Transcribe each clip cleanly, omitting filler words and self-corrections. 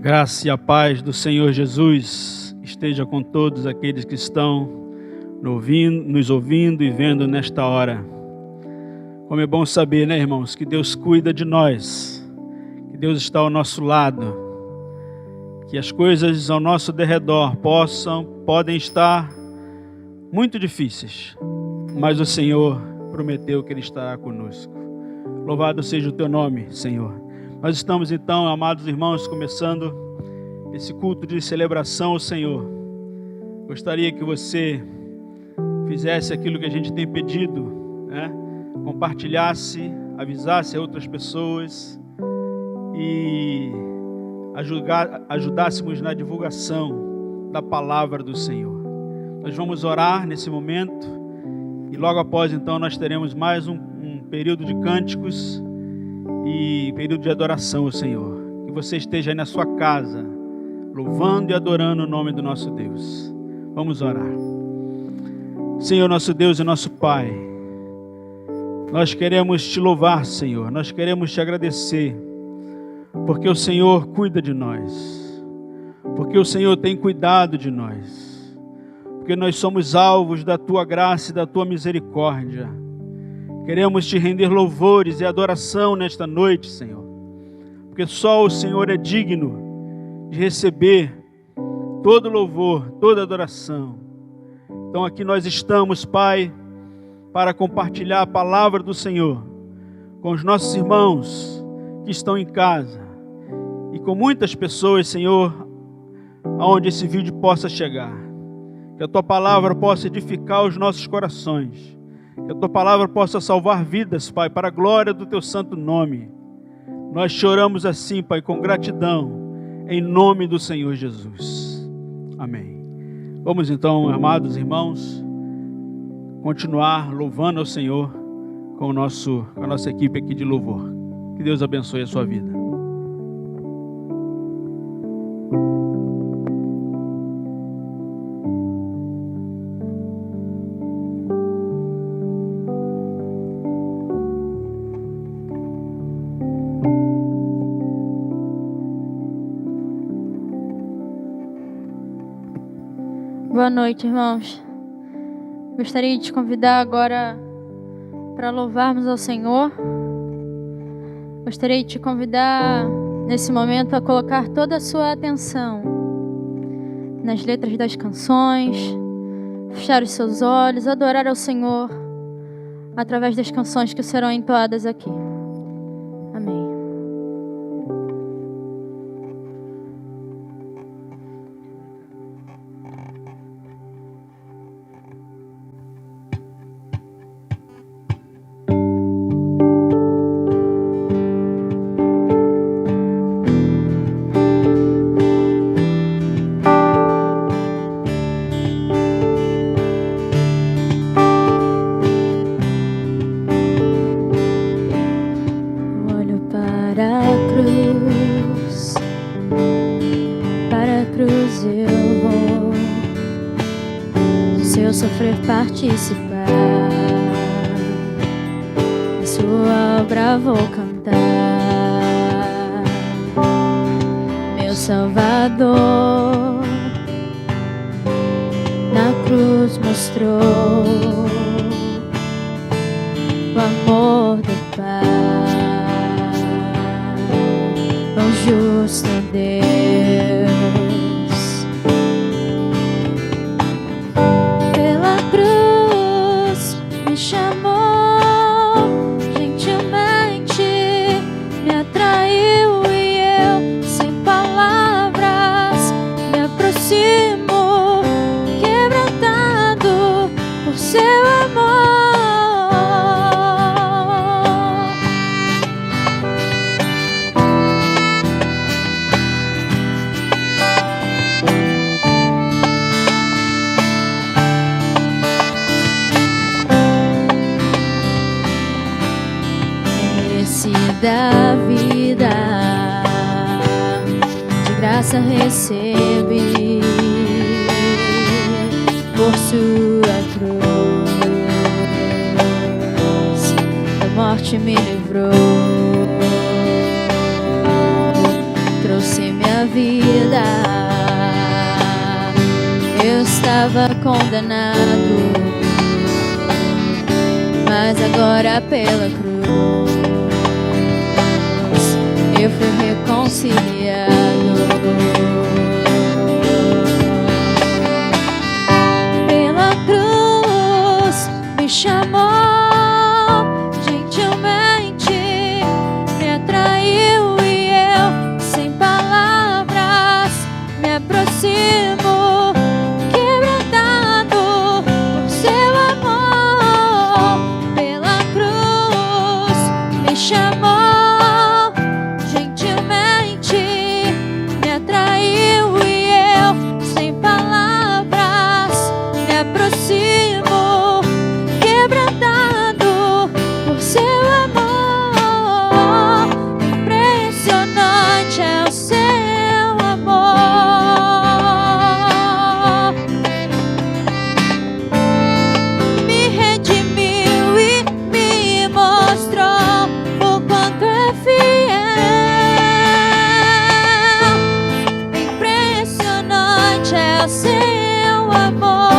Graça e a paz do Senhor Jesus esteja com todos aqueles que estão nos ouvindo e vendo nesta hora. Como é bom saber, né, irmãos, que Deus cuida de nós, que Deus está ao nosso lado, que as coisas ao nosso derredor podem estar muito difíceis, mas o Senhor prometeu que Ele estará conosco. Louvado seja o Teu nome, Senhor. Nós estamos então, amados irmãos, começando esse culto de celebração ao Senhor. Gostaria que você fizesse aquilo que a gente tem pedido, né? Compartilhasse, avisasse a outras pessoas e ajudássemos na divulgação da palavra do Senhor. Nós vamos orar nesse momento e logo após então nós teremos mais um período de cânticos e período de adoração ao Senhor. Que você esteja aí na sua casa, louvando e adorando o nome do nosso Deus. Vamos orar. Senhor, nosso Deus e nosso Pai, nós queremos te louvar, Senhor. Nós queremos te agradecer, porque o Senhor cuida de nós, porque o Senhor tem cuidado de nós, porque nós somos alvos da tua graça e da tua misericórdia. Queremos te render louvores e adoração nesta noite, Senhor, porque só o Senhor é digno de receber todo louvor, toda adoração. Então aqui nós estamos, Pai, para compartilhar a palavra do Senhor com os nossos irmãos que estão em casa e com muitas pessoas, Senhor, aonde esse vídeo possa chegar. Que a tua palavra possa edificar os nossos corações. Que a tua palavra possa salvar vidas, Pai, para a glória do teu santo nome. Nós choramos assim, Pai, com gratidão, em nome do Senhor Jesus. Amém. Vamos então, amados irmãos, continuar louvando ao Senhor com a nossa equipe aqui de louvor. Que Deus abençoe a sua vida. Boa noite, irmãos. Gostaria de te convidar agora para louvarmos ao Senhor. Gostaria de te convidar nesse momento a colocar toda a sua atenção nas letras das canções, fechar os seus olhos, adorar ao Senhor através das canções que serão entoadas aqui. Amém. Participar da sua obra vou cantar. Meu Salvador na cruz mostrou o amor do Pai, o justo Deus. Da vida de graça recebi, por sua cruz da morte me livrou, trouxe minha vida. Eu estava condenado, mas agora pela cruz eu fui reconciliado. Pela cruz me chamou, gentilmente me atraiu e eu, sem palavras, me aproximo, quebrantado por seu amor. Pela cruz me chamou, gentilmente me atraiu e eu, sem palavras, me aproximo, quebrantado por seu amor. Impressionante é o seu amor. Me redimiu e me mostrou o quanto é fiel. Impressionante é o seu amor.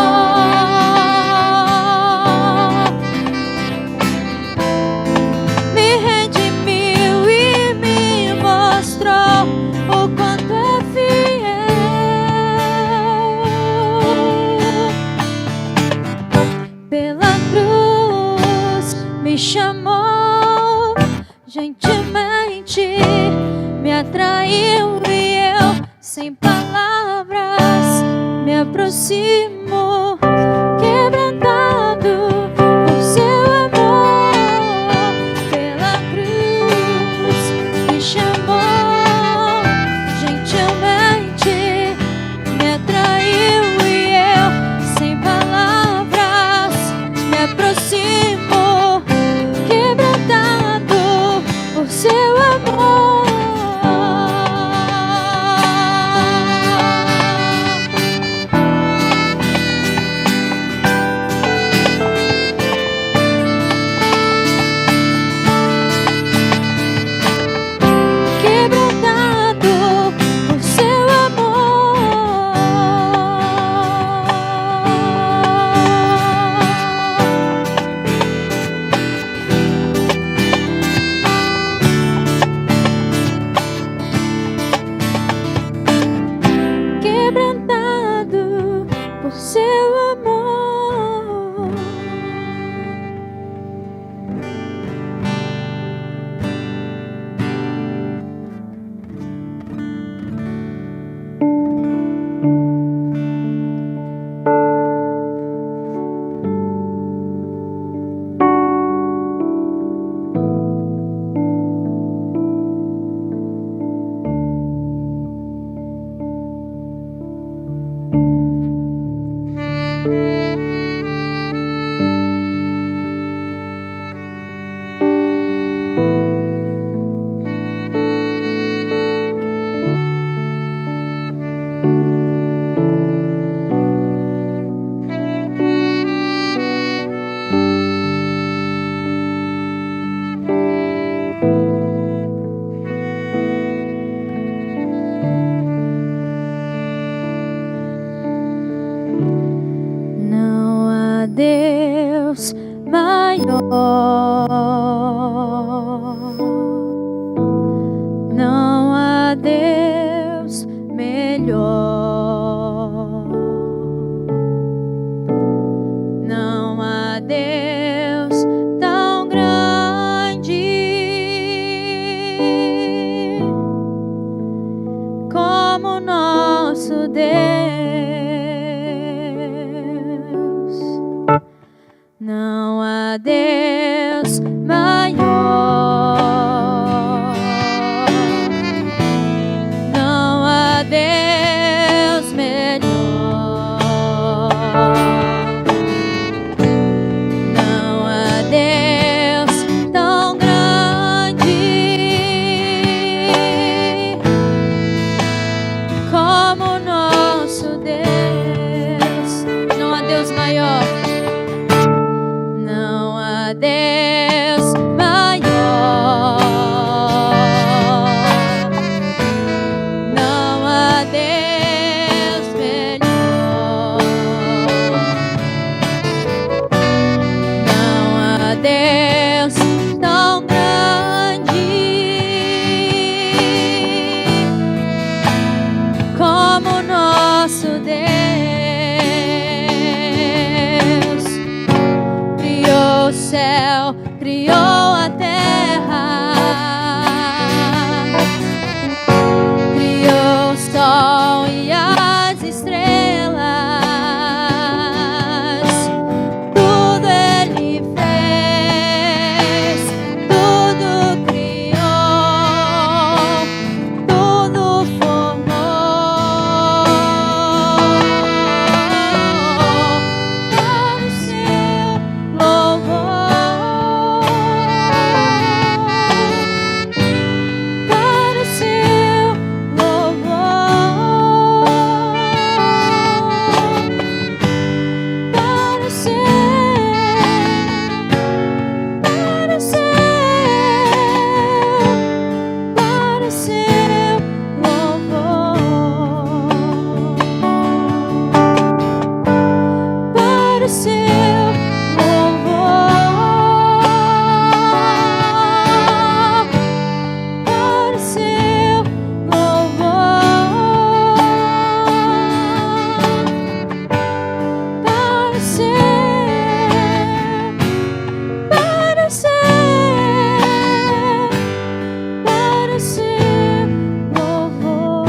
Me redimiu e me mostrou o quanto é fiel. Pela cruz me chamou, gentilmente me atraiu e eu, sem palavras, me aproximo, quebrantado por seu amor. Pela cruz me chamou, gentilmente me atraiu e eu, sem palavras, me aproximo, quebrantado por seu amor. Quebrantado por seu amor. Quebrantado por seu amor. Não há Deus maior, não há Deus melhor, não há Deus tão grande como nosso Deus. Não há Deus maior, não há Deus melhor, não há Deus tão grande como nosso Deus. Não há Deus maior. Não há Deus maior, não céu, criou a terra, criou o sol e as estrelas, tudo Ele fez, tudo criou, tudo formou para o seu louvor, para o seu louvor, para o seu, para o seu, para o seu louvor, para o seu louvor, para o seu louvor, para o seu, para o seu, para o seu louvor.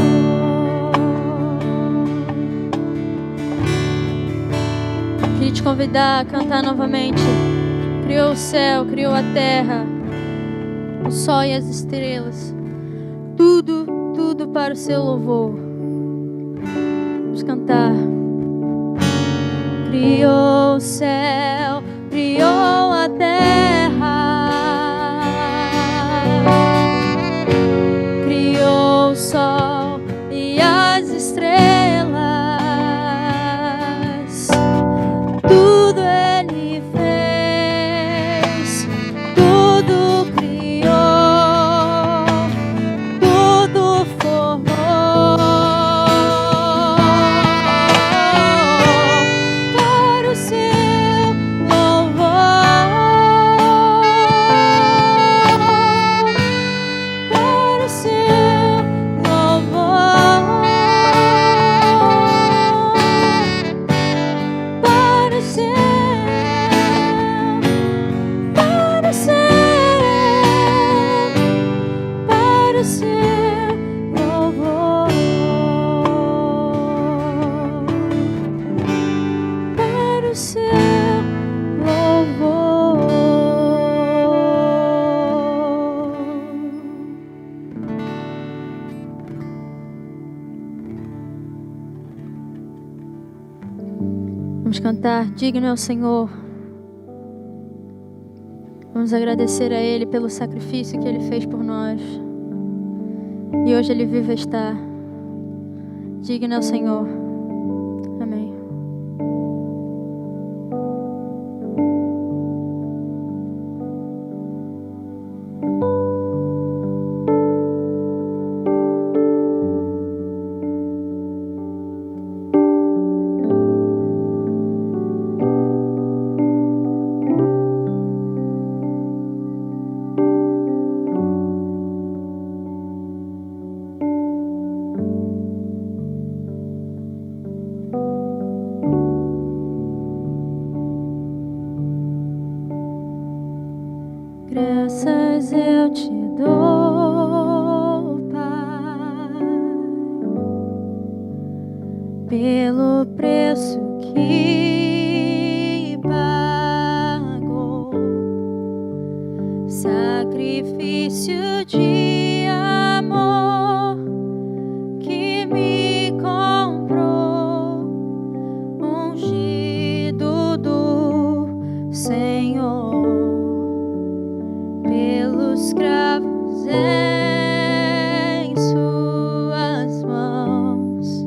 Queria te convidar a cantar novamente. Criou o céu, criou a terra, o sol e as estrelas, tudo, tudo para o seu louvor. Vamos cantar. Criou o céu, criou a terra, criou o sol e as estrelas, tudo Ele fez, tudo criou, tudo formou para o seu louvor, para o seu louvor, para o seu, para o seu, para o seu louvor, para o seu louvor. Vamos cantar, digno é o Senhor. Vamos agradecer a Ele pelo sacrifício que Ele fez por nós. E hoje Ele vive está. Digno é o Senhor. Amém. Graças eu te dou, Pai, pelo preço que pagou, sacrifício de amor que me comprou, ungido do Senhor, pelos cravos em suas mãos.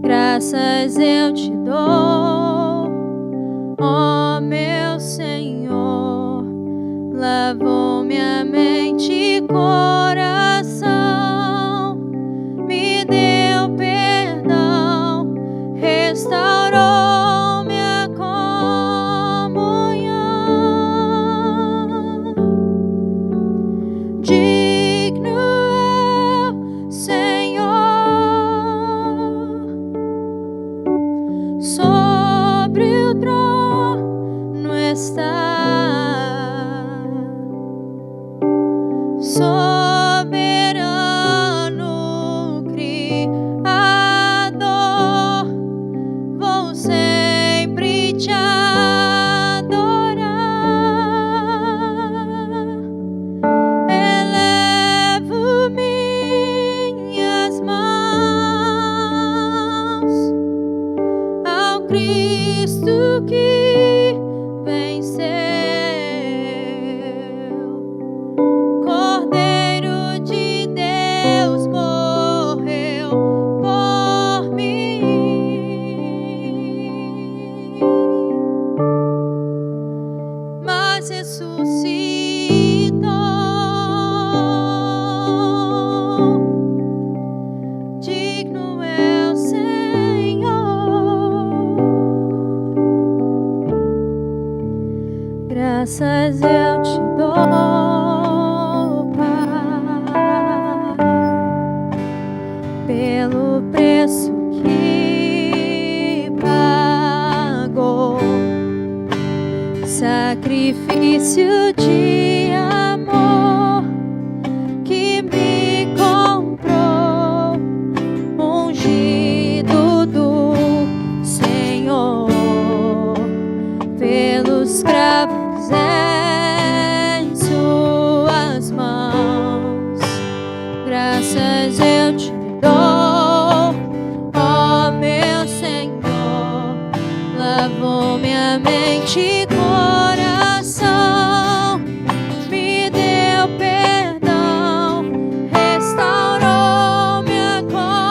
Graças eu te dou, ó meu Senhor, lavou minha mente e coração, me deu perdão, restaurou minha comunhão. Digno é o Senhor, sobre o trono está. Graças eu te dou, Pai, pelo preço que pagou, sacrifício de amor que me comprou, ungido do Senhor, pelos cravos em suas mãos. Graças eu te dou, ó meu Senhor, lavou minha mente e coração, me deu perdão, restaurou minha comunhão.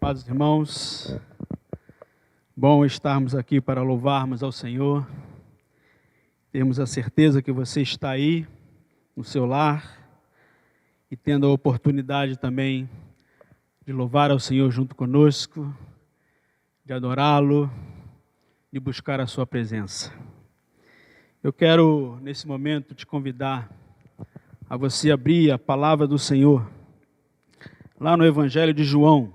Paz, irmãos, bom estarmos aqui para louvarmos ao Senhor. Temos a certeza que você está aí no seu lar e tendo a oportunidade também de louvar ao Senhor junto conosco, de adorá-lo, de buscar a sua presença. Eu quero, nesse momento, te convidar a você abrir a palavra do Senhor lá no Evangelho de João,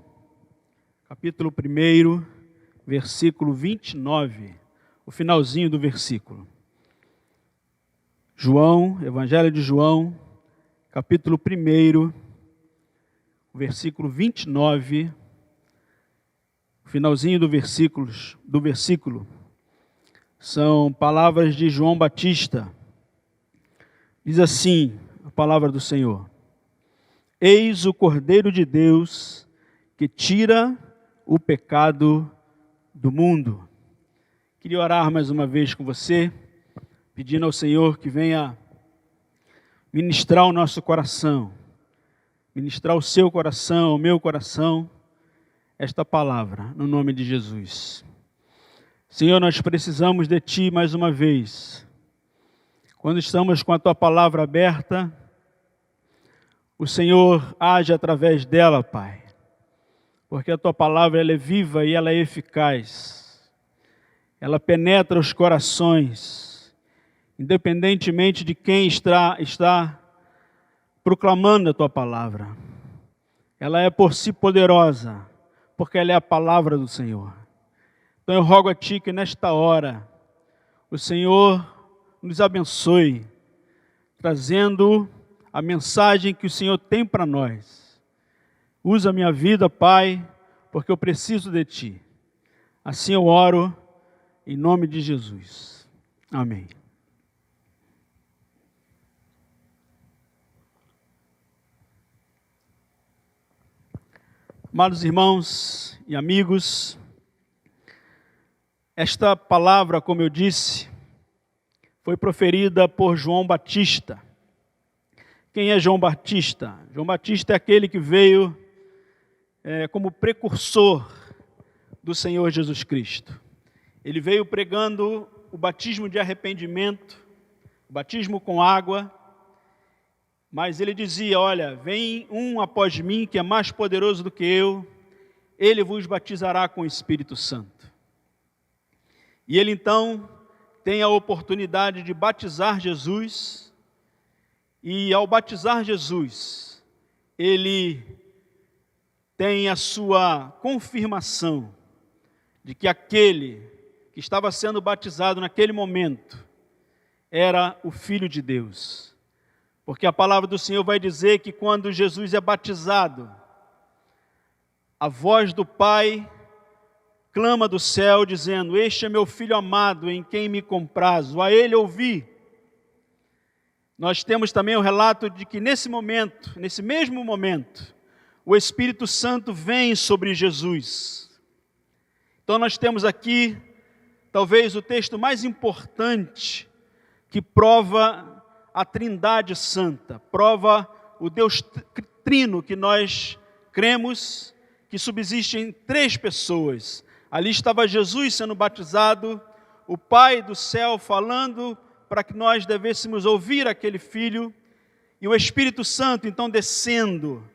capítulo 1, versículo 29, o finalzinho do versículo. João, Evangelho de João, capítulo 1, o versículo 29, finalzinho do versículo, são palavras de João Batista. Diz assim a palavra do Senhor: Eis o Cordeiro de Deus que tira o pecado do mundo. Queria orar mais uma vez com você, pedindo ao Senhor que venha ministrar o nosso coração, ministrar o seu coração, o meu coração, esta palavra, no nome de Jesus. Senhor, nós precisamos de Ti mais uma vez. Quando estamos com a Tua palavra aberta, o Senhor age através dela, Pai, porque a Tua palavra ela é viva e ela é eficaz. Ela penetra os corações, independentemente de quem está proclamando a Tua palavra. Ela é por si poderosa, porque ela é a palavra do Senhor. Então eu rogo a Ti que nesta hora o Senhor nos abençoe, trazendo a mensagem que o Senhor tem para nós. Usa a minha vida, Pai, porque eu preciso de Ti. Assim eu oro, em nome de Jesus. Amém. Amados irmãos e amigos, esta palavra, como eu disse, foi proferida por João Batista. Quem é João Batista? João Batista é aquele que veio como precursor do Senhor Jesus Cristo. Ele veio pregando o batismo de arrependimento, o batismo com água, mas ele dizia: olha, vem um após mim que é mais poderoso do que eu, ele vos batizará com o Espírito Santo. E ele então tem a oportunidade de batizar Jesus, e ao batizar Jesus, ele tem a sua confirmação de que aquele que estava sendo batizado naquele momento era o Filho de Deus. Porque a palavra do Senhor vai dizer que quando Jesus é batizado, a voz do Pai clama do céu dizendo: este é meu Filho amado em quem me comprazo, a Ele ouvi. Nós temos também o relato de que nesse mesmo momento, o Espírito Santo vem sobre Jesus. Então nós temos aqui, talvez o texto mais importante que prova a Trindade Santa, prova o Deus Trino que nós cremos, que subsiste em 3 pessoas. Ali estava Jesus sendo batizado, o Pai do céu falando para que nós devêssemos ouvir aquele Filho, e o Espírito Santo então descendo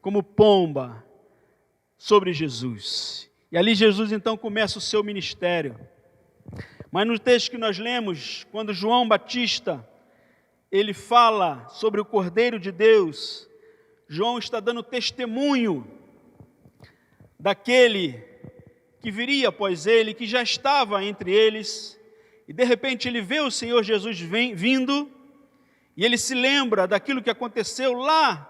como pomba sobre Jesus. E ali Jesus então começa o seu ministério. Mas no texto que nós lemos, quando João Batista ele fala sobre o Cordeiro de Deus, João está dando testemunho daquele que viria após ele, que já estava entre eles, e de repente ele vê o Senhor Jesus vindo, e ele se lembra daquilo que aconteceu lá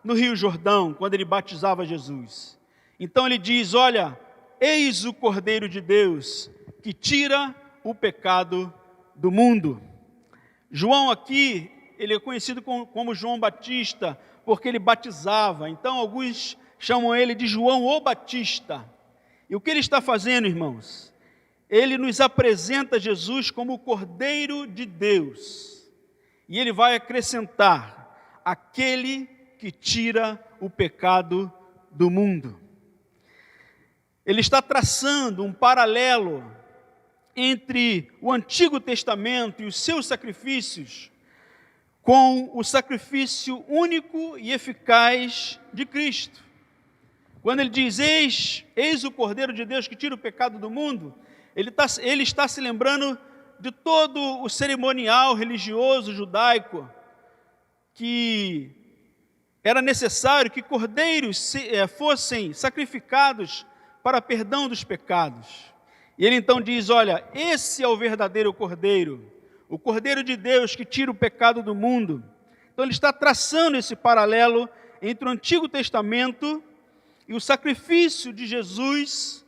no Rio Jordão, quando ele batizava Jesus. Então ele diz: olha, eis o Cordeiro de Deus, que tira o pecado do mundo. João aqui, ele é conhecido como João Batista, porque ele batizava. Então alguns chamam ele de João o Batista. E o que ele está fazendo, irmãos? Ele nos apresenta Jesus como o Cordeiro de Deus. E ele vai acrescentar: aquele que tira o pecado do mundo. Ele está traçando um paralelo entre o Antigo Testamento e os seus sacrifícios com o sacrifício único e eficaz de Cristo. Quando ele diz: eis o Cordeiro de Deus que tira o pecado do mundo, ele está se lembrando de todo o cerimonial religioso judaico, que era necessário que cordeiros fossem sacrificados para perdão dos pecados. E ele então diz: olha, esse é o verdadeiro Cordeiro, o Cordeiro de Deus que tira o pecado do mundo. Então ele está traçando esse paralelo entre o Antigo Testamento e o sacrifício de Jesus,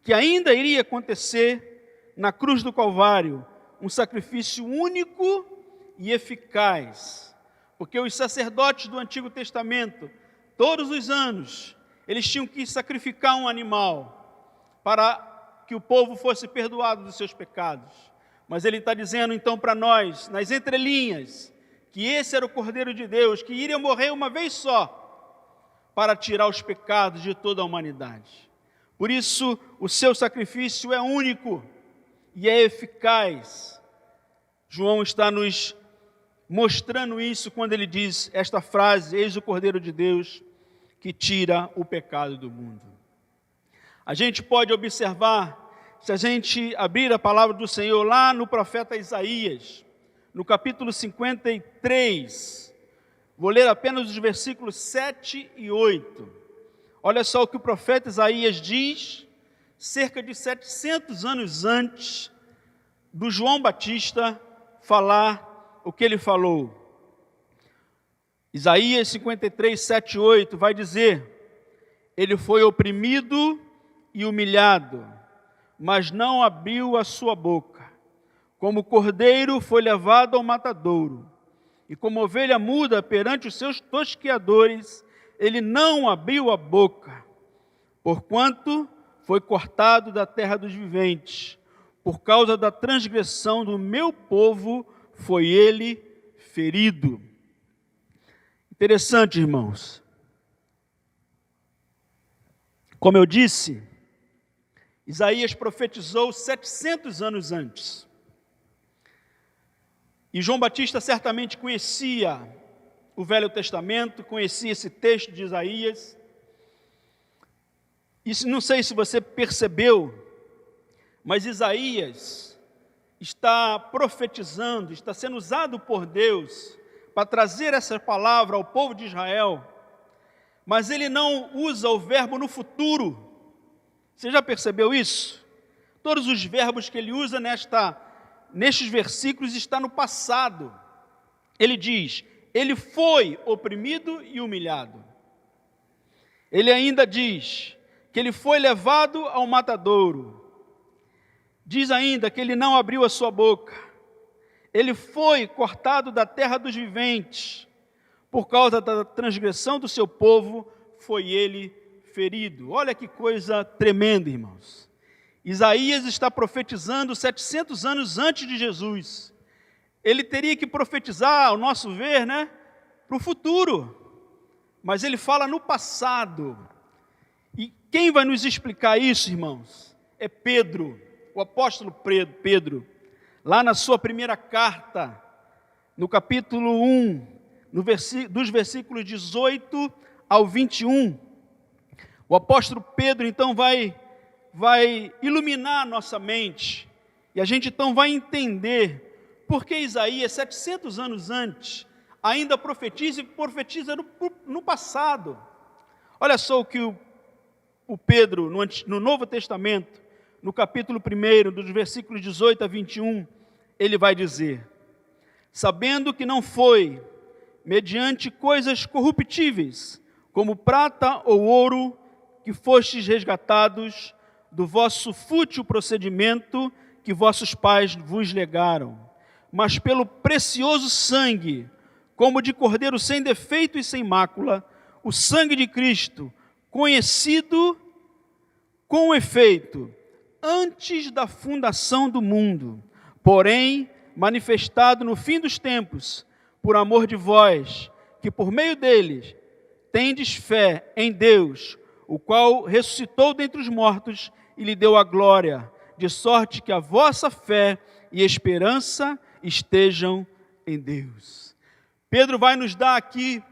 que ainda iria acontecer na cruz do Calvário, um sacrifício único e eficaz. Porque os sacerdotes do Antigo Testamento, todos os anos, eles tinham que sacrificar um animal para que o povo fosse perdoado dos seus pecados. Mas ele está dizendo então para nós, nas entrelinhas, que esse era o Cordeiro de Deus, que iria morrer uma vez só, para tirar os pecados de toda a humanidade. Por isso, o seu sacrifício é único e é eficaz. João está nos mostrando isso quando ele diz esta frase: eis o Cordeiro de Deus que tira o pecado do mundo. A gente pode observar, se a gente abrir a palavra do Senhor lá no profeta Isaías, no capítulo 53, vou ler apenas os versículos 7 e 8. Olha só o que o profeta Isaías diz, cerca de 700 anos antes do João Batista falar o que ele falou. Isaías 53, 7 e 8 vai dizer: ele foi oprimido e humilhado, mas não abriu a sua boca. Como cordeiro foi levado ao matadouro, e como ovelha muda perante os seus tosqueadores, ele não abriu a boca. Porquanto foi cortado da terra dos viventes, por causa da transgressão do meu povo foi ele ferido. Interessante, irmãos. Como eu disse, Isaías profetizou 700 anos antes. E João Batista certamente conhecia o Velho Testamento, conhecia esse texto de Isaías. E não sei se você percebeu, mas Isaías está profetizando, está sendo usado por Deus para trazer essa palavra ao povo de Israel, mas ele não usa o verbo no futuro. Você já percebeu isso? Todos os verbos que ele usa nestes versículos está no passado. Ele diz: ele foi oprimido e humilhado. Ele ainda diz que ele foi levado ao matadouro. Diz ainda que ele não abriu a sua boca. Ele foi cortado da terra dos viventes. Por causa da transgressão do seu povo, foi ele ferido. Olha que coisa tremenda, irmãos. Isaías está profetizando 700 anos antes de Jesus. Ele teria que profetizar, ao nosso ver, para o futuro. Mas ele fala no passado. E quem vai nos explicar isso, irmãos? É Pedro, o apóstolo Pedro. Lá na sua primeira carta, no capítulo 1, dos versículos 18 ao 21. O apóstolo Pedro, então, vai iluminar a nossa mente, e a gente então vai entender por que Isaías, 700 anos antes, ainda profetiza no passado. Olha só o que o Pedro, no Novo Testamento, no capítulo 1, dos versículos 18 a 21, ele vai dizer: sabendo que não foi mediante coisas corruptíveis, como prata ou ouro, que fostes resgatados do vosso fútil procedimento que vossos pais vos legaram, mas pelo precioso sangue, como de cordeiro sem defeito e sem mácula, o sangue de Cristo, conhecido com efeito antes da fundação do mundo, porém manifestado no fim dos tempos, por amor de vós, que por meio deles tendes fé em Deus, o qual ressuscitou dentre os mortos e lhe deu a glória, de sorte que a vossa fé e esperança estejam em Deus. Pedro vai nos dar aqui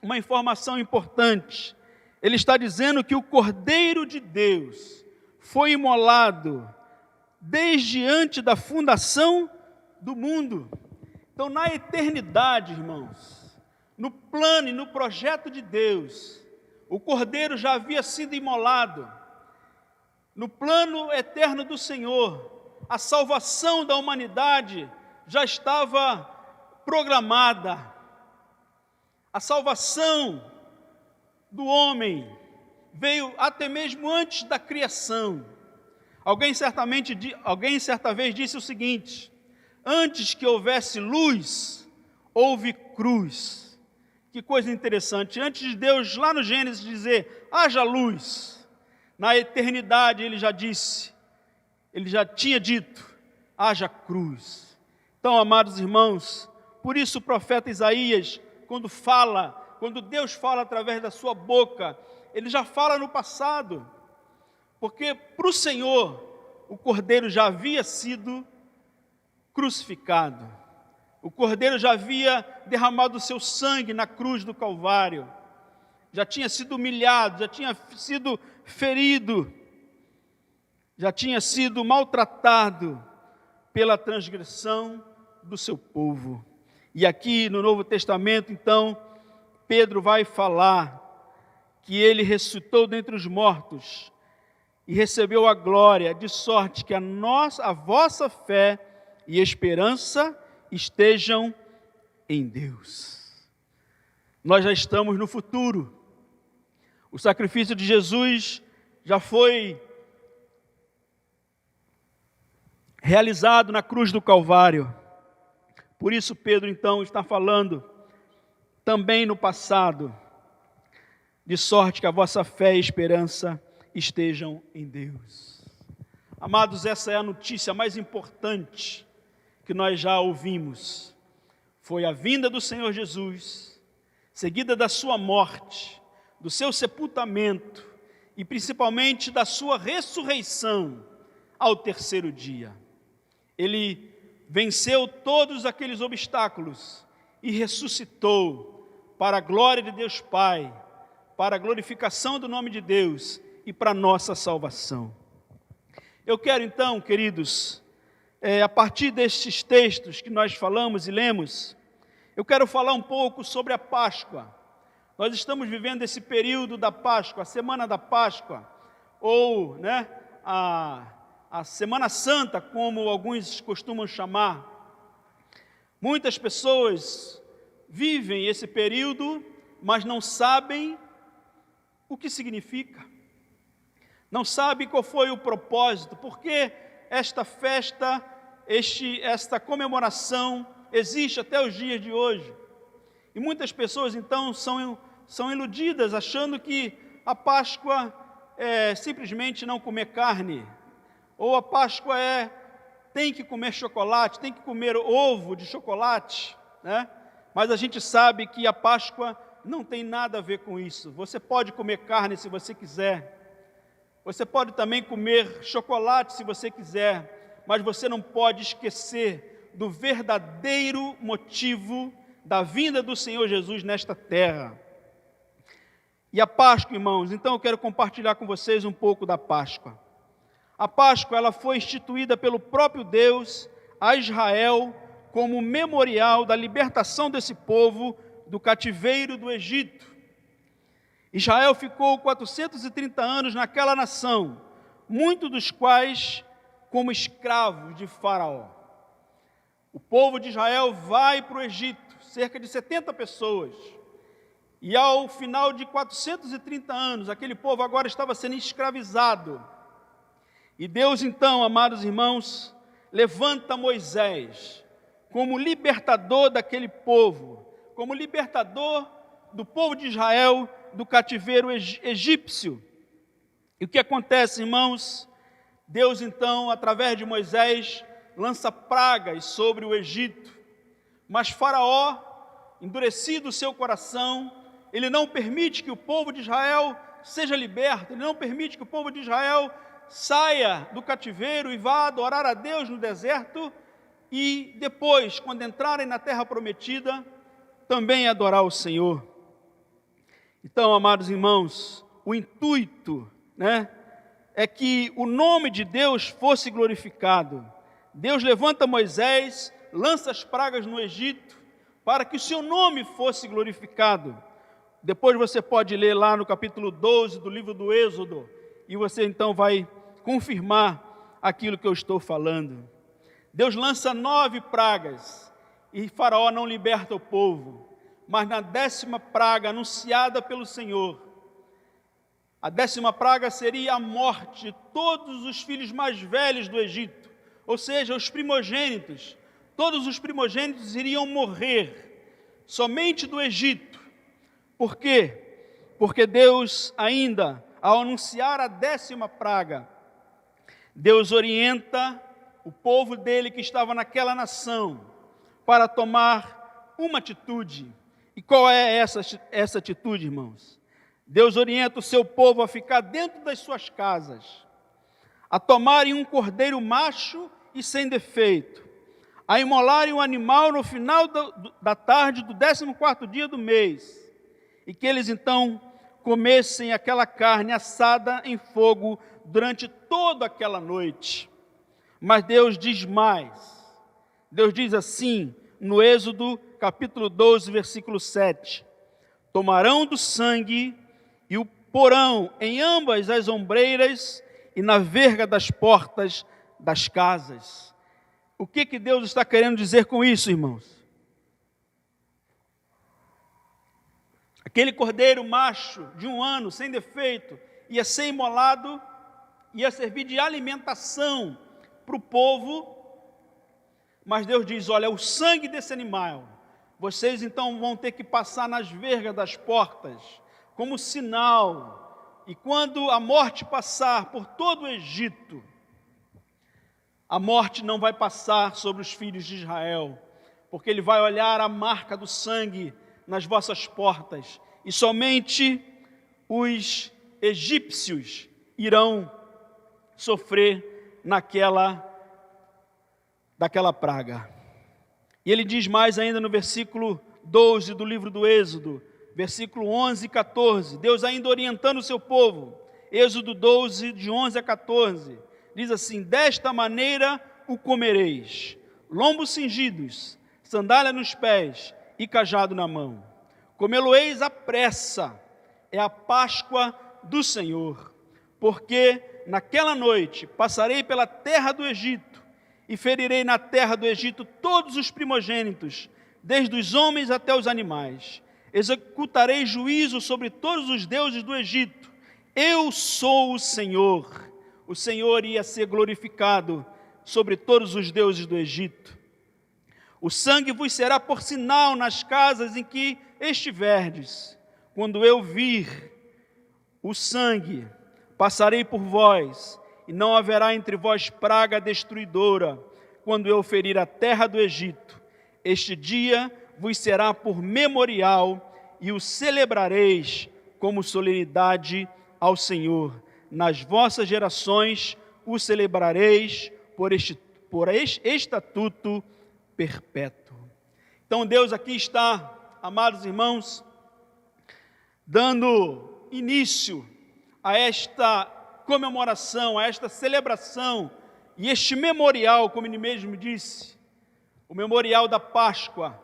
uma informação importante. Ele está dizendo que o Cordeiro de Deus foi imolado desde antes da fundação do mundo. Então, na eternidade, irmãos, no plano e no projeto de Deus, o Cordeiro já havia sido imolado. No plano eterno do Senhor, a salvação da humanidade já estava programada. A salvação do homem veio até mesmo antes da criação. Alguém certa vez disse o seguinte: antes que houvesse luz, houve cruz. Que coisa interessante. Antes de Deus, lá no Gênesis, dizer, haja luz, na eternidade ele já disse, ele já tinha dito, haja cruz. Então, amados irmãos, por isso o profeta Isaías, quando Deus fala através da sua boca, ele já fala no passado, porque para o Senhor, o Cordeiro já havia sido crucificado, o Cordeiro já havia derramado o seu sangue na cruz do Calvário, já tinha sido humilhado, já tinha sido ferido, já tinha sido maltratado pela transgressão do seu povo. E aqui no Novo Testamento, então, Pedro vai falar que ele ressuscitou dentre os mortos e recebeu a glória, de sorte que a vossa fé e esperança estejam em Deus. Nós já estamos no futuro. O sacrifício de Jesus já foi realizado na cruz do Calvário. Por isso Pedro então está falando também no passado, de sorte que a vossa fé e esperança estejam em Deus. Amados, essa é a notícia mais importante que nós já ouvimos. Foi a vinda do Senhor Jesus, seguida da sua morte, do seu sepultamento e principalmente da sua ressurreição ao terceiro dia. Ele venceu todos aqueles obstáculos e ressuscitou para a glória de Deus Pai, para a glorificação do nome de Deus e para a nossa salvação. Eu quero então, queridos, a partir destes textos que nós falamos e lemos, eu quero falar um pouco sobre a Páscoa. Nós estamos vivendo esse período da Páscoa, a Semana da Páscoa, ou a Semana Santa, como alguns costumam chamar. Muitas pessoas vivem esse período, mas não sabem o que significa. Não sabem qual foi o propósito, porque esta festa, esta comemoração existe até os dias de hoje. E muitas pessoas então são iludidas, achando que a Páscoa é simplesmente não comer carne, ou a Páscoa tem que comer chocolate, tem que comer ovo de chocolate, né? Mas a gente sabe que a Páscoa não tem nada a ver com isso. Você pode comer carne se você quiser, você pode também comer chocolate se você quiser, mas você não pode esquecer do verdadeiro motivo da vinda do Senhor Jesus nesta terra. E a Páscoa, irmãos, então eu quero compartilhar com vocês um pouco da Páscoa. A Páscoa, ela foi instituída pelo próprio Deus a Israel como memorial da libertação desse povo do cativeiro do Egito. Israel ficou 430 anos naquela nação, muitos dos quais como escravos de Faraó. O povo de Israel vai para o Egito, cerca de 70 pessoas. E ao final de 430 anos, aquele povo agora estava sendo escravizado. E Deus então, amados irmãos, levanta Moisés como libertador daquele povo, como libertador do povo de Israel do cativeiro egípcio. E o que acontece, irmãos? Deus então, através de Moisés, lança pragas sobre o Egito. Mas Faraó, endurecido o seu coração, ele não permite que o povo de Israel seja liberto, ele não permite que o povo de Israel saia do cativeiro e vá adorar a Deus no deserto e depois, quando entrarem na terra prometida, também adorar o Senhor. Então, amados irmãos, o intuito, é que o nome de Deus fosse glorificado. Deus levanta Moisés, lança as pragas no Egito, para que o seu nome fosse glorificado. Depois você pode ler lá no capítulo 12 do livro do Êxodo, e você então vai confirmar aquilo que eu estou falando. Deus lança 9 pragas, e Faraó não liberta o povo. Mas na 10ª praga, anunciada pelo Senhor, A 10ª praga seria a morte de todos os filhos mais velhos do Egito, ou seja, os primogênitos. Todos os primogênitos iriam morrer, somente do Egito. Por quê? Porque Deus ainda, ao anunciar a 10ª praga, Deus orienta o povo dele que estava naquela nação para tomar uma atitude. E qual é essa atitude, irmãos? Deus orienta o seu povo a ficar dentro das suas casas, a tomarem um cordeiro macho e sem defeito, a imolarem um animal no final da tarde do 14º dia do mês, e que eles então comessem aquela carne assada em fogo durante toda aquela noite. Mas Deus diz mais. Deus diz assim, no Êxodo capítulo 12, versículo 7, tomarão do sangue e o porão em ambas as ombreiras e na verga das portas das casas. O que Deus está querendo dizer com isso, irmãos? Aquele cordeiro macho de 1 ano, sem defeito, ia ser imolado, ia servir de alimentação para o povo. Mas Deus diz, olha, o sangue desse animal, vocês então vão ter que passar nas vergas das portas, como sinal. E quando a morte passar por todo o Egito, a morte não vai passar sobre os filhos de Israel, porque ele vai olhar a marca do sangue nas vossas portas, e somente os egípcios irão sofrer daquela praga. E ele diz mais ainda no versículo 12 do livro do Êxodo, versículo 11 e 14, Deus ainda orientando o seu povo, Êxodo 12, de 11 a 14, diz assim, desta maneira o comereis, lombos cingidos, sandália nos pés e cajado na mão. Comê-lo-eis à pressa, é a Páscoa do Senhor, porque naquela noite passarei pela terra do Egito e ferirei na terra do Egito todos os primogênitos, desde os homens até os animais. Executarei juízo sobre todos os deuses do Egito. Eu sou o Senhor. O Senhor ia ser glorificado sobre todos os deuses do Egito. O sangue vos será por sinal nas casas em que estiverdes. Quando eu vir o sangue, passarei por vós, e não haverá entre vós praga destruidora, quando eu ferir a terra do Egito. Este dia vos será por memorial, e o celebrareis como solenidade ao Senhor. Nas vossas gerações o celebrareis por estatuto perpétuo. Então Deus aqui está, amados irmãos, dando início a esta comemoração, a esta celebração e este memorial, como ele mesmo disse, o memorial da Páscoa,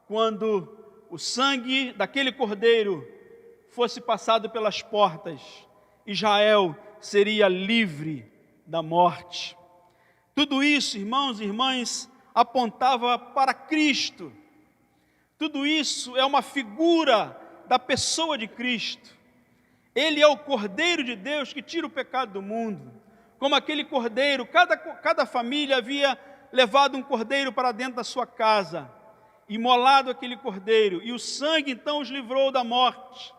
quando o sangue daquele cordeiro fosse passado pelas portas, Israel seria livre da morte. Tudo isso, irmãos e irmãs, apontava para Cristo. Tudo isso é uma figura da pessoa de Cristo. Ele é o Cordeiro de Deus que tira o pecado do mundo. Como aquele cordeiro, cada família havia levado um cordeiro para dentro da sua casa, imolado aquele cordeiro, e o sangue então os livrou da morte.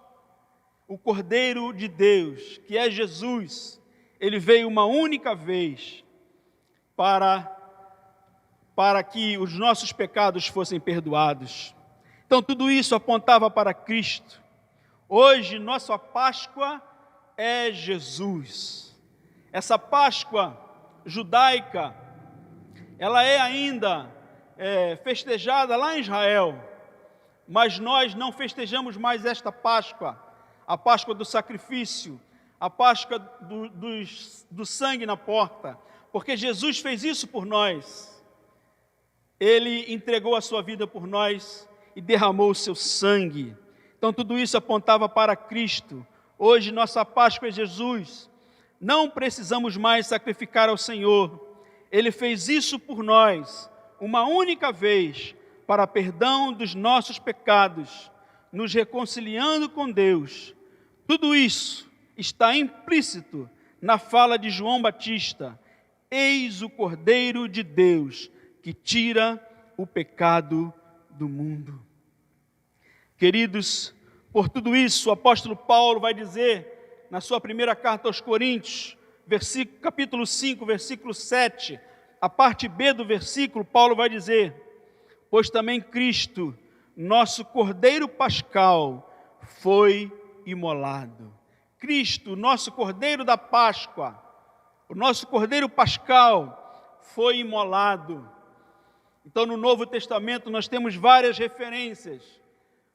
O Cordeiro de Deus, que é Jesus, ele veio uma única vez para que os nossos pecados fossem perdoados. Então tudo isso apontava para Cristo. Hoje nossa Páscoa é Jesus. Essa Páscoa judaica, ela é ainda festejada lá em Israel, mas nós não festejamos mais esta Páscoa, a Páscoa do sacrifício, a Páscoa do sangue na porta, porque Jesus fez isso por nós. Ele entregou a sua vida por nós e derramou o seu sangue. Então tudo isso apontava para Cristo. Hoje nossa Páscoa é Jesus. Não precisamos mais sacrificar ao Senhor. Ele fez isso por nós, uma única vez, para perdão dos nossos pecados, nos reconciliando com Deus. Tudo isso está implícito na fala de João Batista: eis o Cordeiro de Deus que tira o pecado do mundo. Queridos, por tudo isso, o apóstolo Paulo vai dizer na sua primeira carta aos Coríntios, capítulo 5, versículo 7, a parte B do versículo, Paulo vai dizer: pois também Cristo, nosso Cordeiro Pascal, foi imolado. Cristo, nosso Cordeiro da Páscoa, o nosso Cordeiro Pascal, foi imolado. Então, no Novo Testamento, nós temos várias referências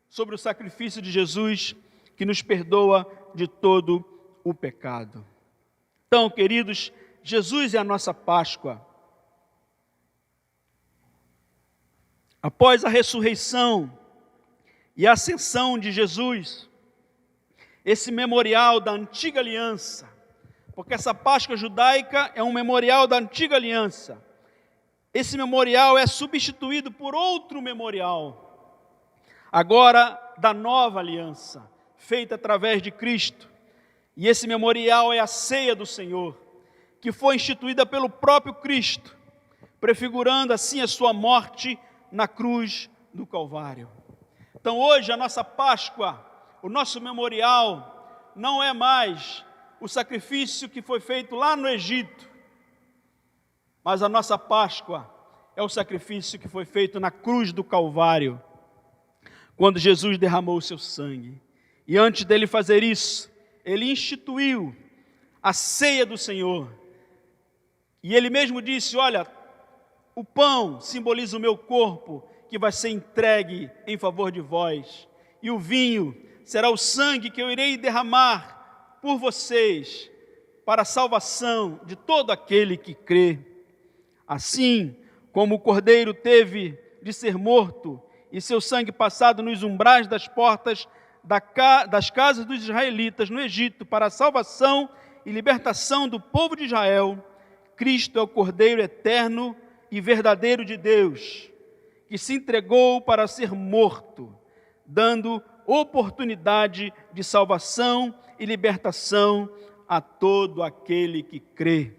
sobre o sacrifício de Jesus, que nos perdoa de todo o pecado. Então, queridos, Jesus é a nossa Páscoa. Após a ressurreição e a ascensão de Jesus, esse memorial da antiga aliança, porque essa Páscoa judaica é um memorial da antiga aliança, esse memorial é substituído por outro memorial, agora da nova aliança, feita através de Cristo. E esse memorial é a ceia do Senhor, que foi instituída pelo próprio Cristo, prefigurando assim a sua morte na cruz do Calvário. Então hoje a nossa Páscoa, o nosso memorial, não é mais o sacrifício que foi feito lá no Egito, mas a nossa Páscoa é o sacrifício que foi feito na cruz do Calvário, quando Jesus derramou o seu sangue. E antes dele fazer isso, ele instituiu a ceia do Senhor. E ele mesmo disse: olha, o pão simboliza o meu corpo, que vai ser entregue em favor de vós. E o vinho será o sangue que eu irei derramar por vocês, para a salvação de todo aquele que crê. Assim como o cordeiro teve de ser morto, e seu sangue passado nos umbrais das portas das casas dos israelitas no Egito, para a salvação e libertação do povo de Israel, Cristo é o Cordeiro eterno e verdadeiro de Deus, que se entregou para ser morto, dando oportunidade de salvação e libertação a todo aquele que crê.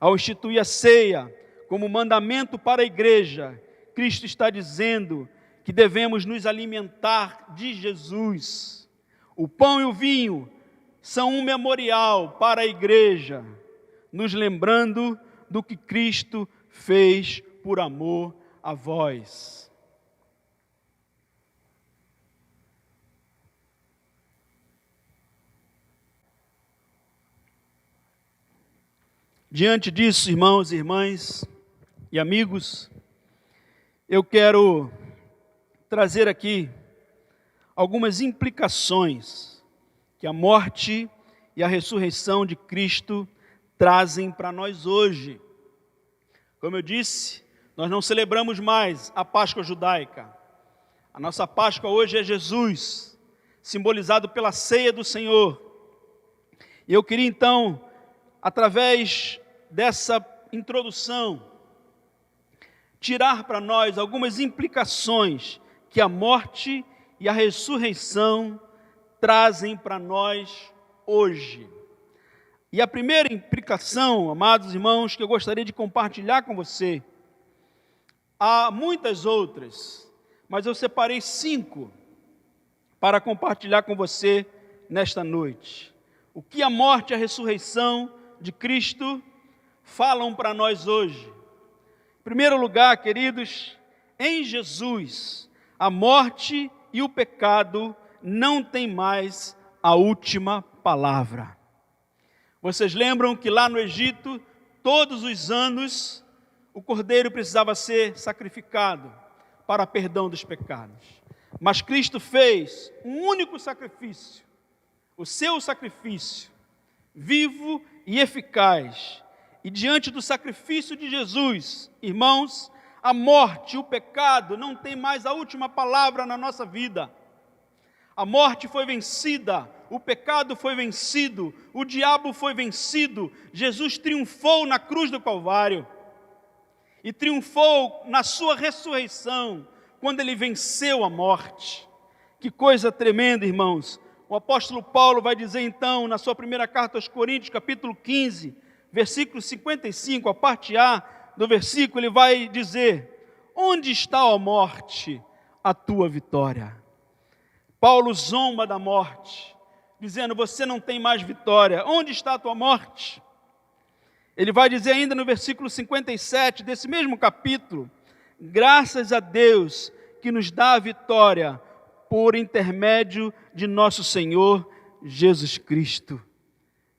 Ao instituir a ceia como mandamento para a igreja, Cristo está dizendo que devemos nos alimentar de Jesus. O pão e o vinho são um memorial para a igreja, nos lembrando do que Cristo fez por amor a vós. Diante disso, irmãos e irmãs e amigos, eu quero trazer aqui algumas implicações que a morte e a ressurreição de Cristo trazem para nós hoje. Como eu disse, nós não celebramos mais a Páscoa judaica. A nossa Páscoa hoje é Jesus, simbolizado pela ceia do Senhor. E eu queria então, através dessa introdução, tirar para nós algumas implicações que a morte e a ressurreição trazem para nós hoje. E a primeira implicação, amados irmãos, que eu gostaria de compartilhar com você, há muitas outras, mas eu separei 5 para compartilhar com você nesta noite. O que a morte e a ressurreição de Cristo falam para nós hoje. Em primeiro lugar, queridos, em Jesus, a morte e o pecado não têm mais a última palavra. Vocês lembram que lá no Egito, todos os anos, o cordeiro precisava ser sacrificado para perdão dos pecados. Mas Cristo fez um único sacrifício, o seu sacrifício, vivo e eficaz. E diante do sacrifício de Jesus, irmãos, a morte e o pecado não tem mais a última palavra na nossa vida. A morte foi vencida, o pecado foi vencido, o diabo foi vencido. Jesus triunfou na cruz do Calvário e triunfou na sua ressurreição, quando ele venceu a morte. Que coisa tremenda, irmãos, O apóstolo Paulo vai dizer então, na sua primeira carta aos Coríntios, capítulo 15, versículo 55, a parte A do versículo, ele vai dizer: onde está, ó morte, a tua vitória? Paulo zomba da morte, dizendo: você não tem mais vitória. Onde está a tua morte? Ele vai dizer ainda no versículo 57 desse mesmo capítulo: graças a Deus que nos dá a vitória por intermédio de nosso Senhor Jesus Cristo.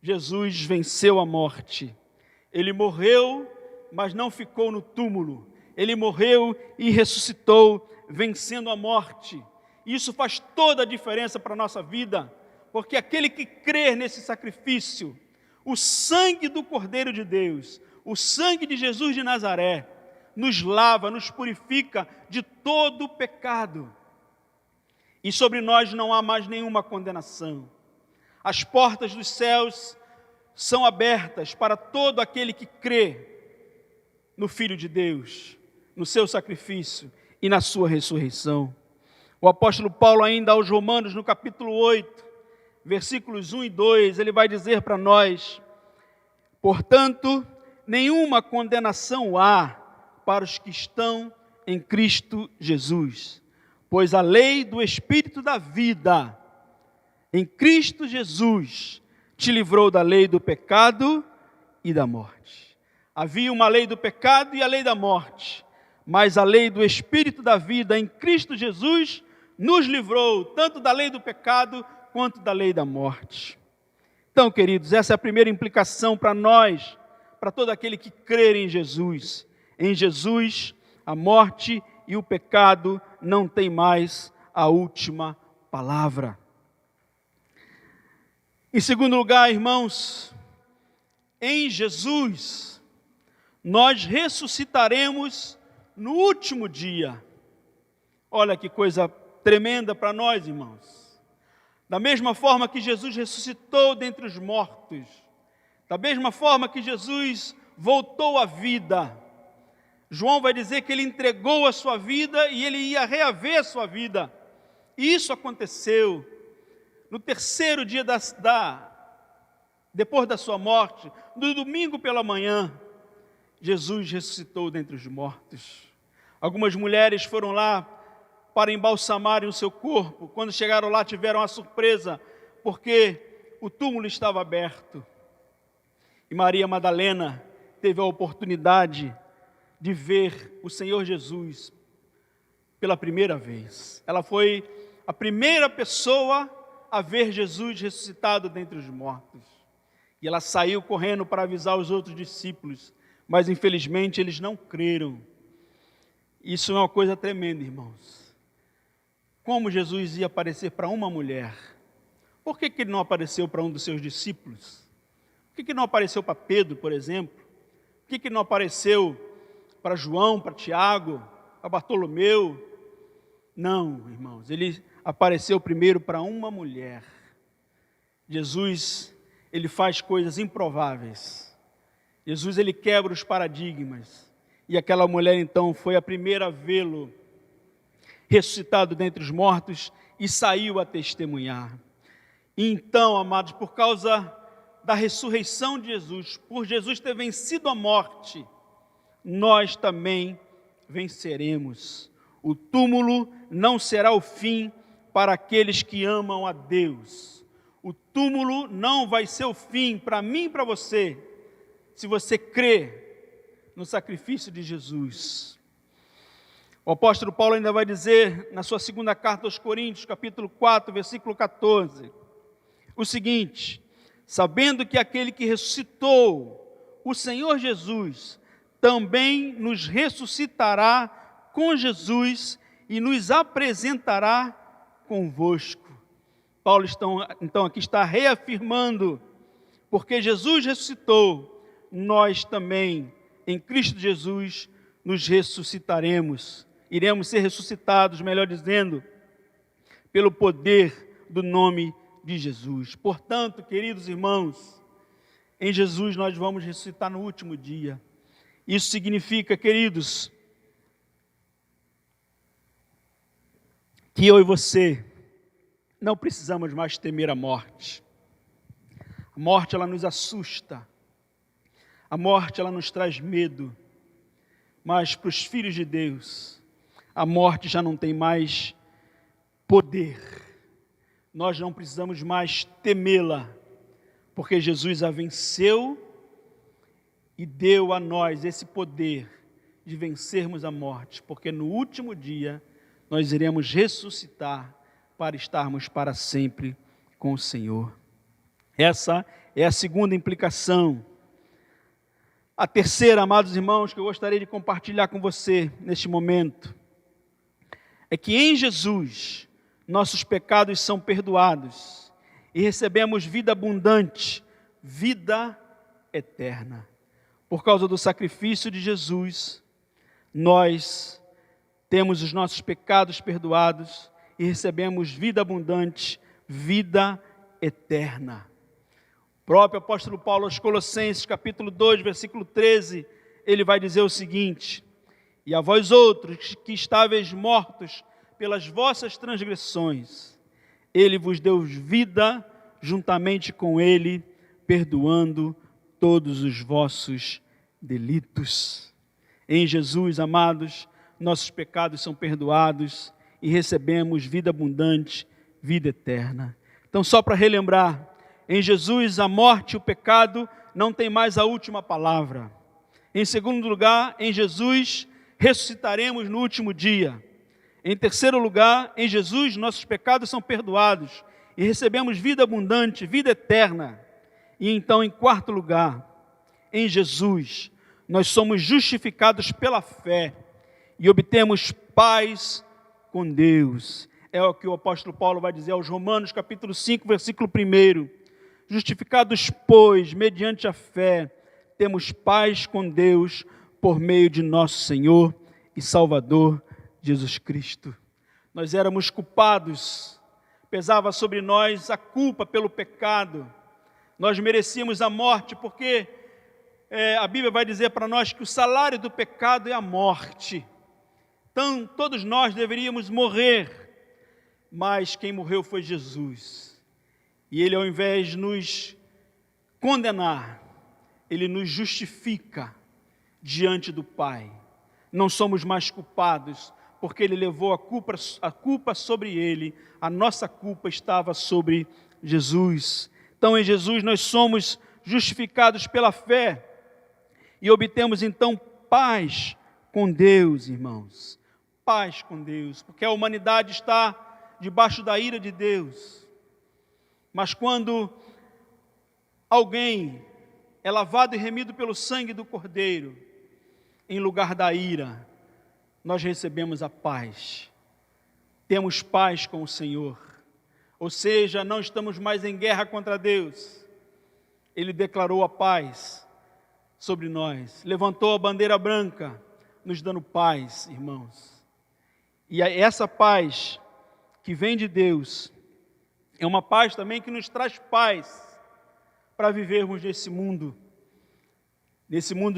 Jesus venceu a morte. Ele morreu, mas não ficou no túmulo. Ele morreu e ressuscitou, vencendo a morte. Isso faz toda a diferença para a nossa vida, porque aquele que crer nesse sacrifício, o sangue do Cordeiro de Deus, o sangue de Jesus de Nazaré, nos lava, nos purifica de todo o pecado. E sobre nós não há mais nenhuma condenação. As portas dos céus são abertas para todo aquele que crê no Filho de Deus, no seu sacrifício e na sua ressurreição. O apóstolo Paulo, ainda aos Romanos, no capítulo 8, versículos 1 e 2, ele vai dizer para nós: portanto, nenhuma condenação há para os que estão em Cristo Jesus, pois a lei do Espírito da vida em Cristo Jesus te livrou da lei do pecado e da morte. Havia uma lei do pecado e a lei da morte, mas a lei do Espírito da vida em Cristo Jesus nos livrou tanto da lei do pecado quanto da lei da morte. Então, queridos, essa é a primeira implicação para nós, para todo aquele que crer em Jesus. Em Jesus, a morte e o pecado não têm mais a última palavra. Em segundo lugar, irmãos, em Jesus, nós ressuscitaremos no último dia. Olha que coisa tremenda para nós, irmãos. Da mesma forma que Jesus ressuscitou dentre os mortos, da mesma forma que Jesus voltou à vida, João vai dizer que ele entregou a sua vida e ele ia reaver a sua vida. E isso aconteceu no terceiro dia depois da sua morte, no domingo pela manhã. Jesus ressuscitou dentre os mortos. Algumas mulheres foram lá para embalsamarem o seu corpo. Quando chegaram lá, tiveram a surpresa, porque o túmulo estava aberto. E Maria Madalena teve a oportunidade de ver o Senhor Jesus pela primeira vez. Ela foi a primeira pessoa a ver Jesus ressuscitado dentre os mortos. E ela saiu correndo para avisar os outros discípulos, mas infelizmente eles não creram. Isso é uma coisa tremenda, irmãos. Como Jesus ia aparecer para uma mulher? Por que ele não apareceu para um dos seus discípulos? Por que não apareceu para Pedro, por exemplo? Por que não apareceu para João, para Tiago, para Bartolomeu? Não, irmãos, ele apareceu primeiro para uma mulher. Jesus, ele faz coisas improváveis. Jesus, ele quebra os paradigmas. E aquela mulher, então, foi a primeira a vê-lo ressuscitado dentre os mortos e saiu a testemunhar. E então, amados, por causa da ressurreição de Jesus, por Jesus ter vencido a morte, nós também venceremos. O túmulo não será o fim para aqueles que amam a Deus. O túmulo não vai ser o fim para mim e para você, se você crê no sacrifício de Jesus. O apóstolo Paulo ainda vai dizer, na sua segunda carta aos Coríntios, capítulo 4, versículo 14, o seguinte: sabendo que aquele que ressuscitou o Senhor Jesus, também nos ressuscitará com Jesus e nos apresentará convosco. Paulo então aqui está reafirmando, porque Jesus ressuscitou, nós também, em Cristo Jesus, nos ressuscitaremos. Iremos ser ressuscitados, melhor dizendo, pelo poder do nome de Jesus. Portanto, queridos irmãos, em Jesus nós vamos ressuscitar no último dia. Isso significa, queridos, que eu e você não precisamos mais temer a morte. A morte, ela nos assusta. A morte, ela nos traz medo. Mas para os filhos de Deus, a morte já não tem mais poder. Nós não precisamos mais temê-la, porque Jesus a venceu e deu a nós esse poder de vencermos a morte, porque no último dia nós iremos ressuscitar para estarmos para sempre com o Senhor. Essa é a segunda implicação. A terceira, amados irmãos, que eu gostaria de compartilhar com você neste momento, é que em Jesus nossos pecados são perdoados e recebemos vida abundante, vida eterna. Por causa do sacrifício de Jesus, nós temos os nossos pecados perdoados e recebemos vida abundante, vida eterna. O próprio apóstolo Paulo aos Colossenses, capítulo 2, versículo 13, ele vai dizer o seguinte: e a vós outros que estáveis mortos pelas vossas transgressões, ele vos deu vida juntamente com ele, perdoando todos os vossos delitos. Em Jesus, amados, nossos pecados são perdoados e recebemos vida abundante, vida eterna. Então, só para relembrar, em Jesus a morte e o pecado não tem mais a última palavra. Em segundo lugar, em Jesus ressuscitaremos no último dia. Em terceiro lugar, em Jesus nossos pecados são perdoados e recebemos vida abundante, vida eterna. E então, em quarto lugar, em Jesus nós somos justificados pela fé e obtemos paz com Deus. É o que o apóstolo Paulo vai dizer aos Romanos, capítulo 5, versículo 1. Justificados, pois, mediante a fé, temos paz com Deus por meio de nosso Senhor e Salvador Jesus Cristo. Nós éramos culpados, pesava sobre nós a culpa pelo pecado, nós merecíamos a morte, porque a Bíblia vai dizer para nós que o salário do pecado é a morte. Então, todos nós deveríamos morrer, mas quem morreu foi Jesus. E Ele, ao invés de nos condenar, Ele nos justifica diante do Pai. Não somos mais culpados, porque Ele levou a culpa sobre Ele, a nossa culpa estava sobre Jesus. Então, em Jesus nós somos justificados pela fé e obtemos então paz com Deus, irmãos. Paz com Deus, porque a humanidade está debaixo da ira de Deus. Mas quando alguém é lavado e remido pelo sangue do Cordeiro, em lugar da ira, nós recebemos a paz. Temos paz com o Senhor. Ou seja, não estamos mais em guerra contra Deus. Ele declarou a paz sobre nós. Levantou a bandeira branca, nos dando paz, irmãos. E essa paz que vem de Deus é uma paz também que nos traz paz para vivermos nesse mundo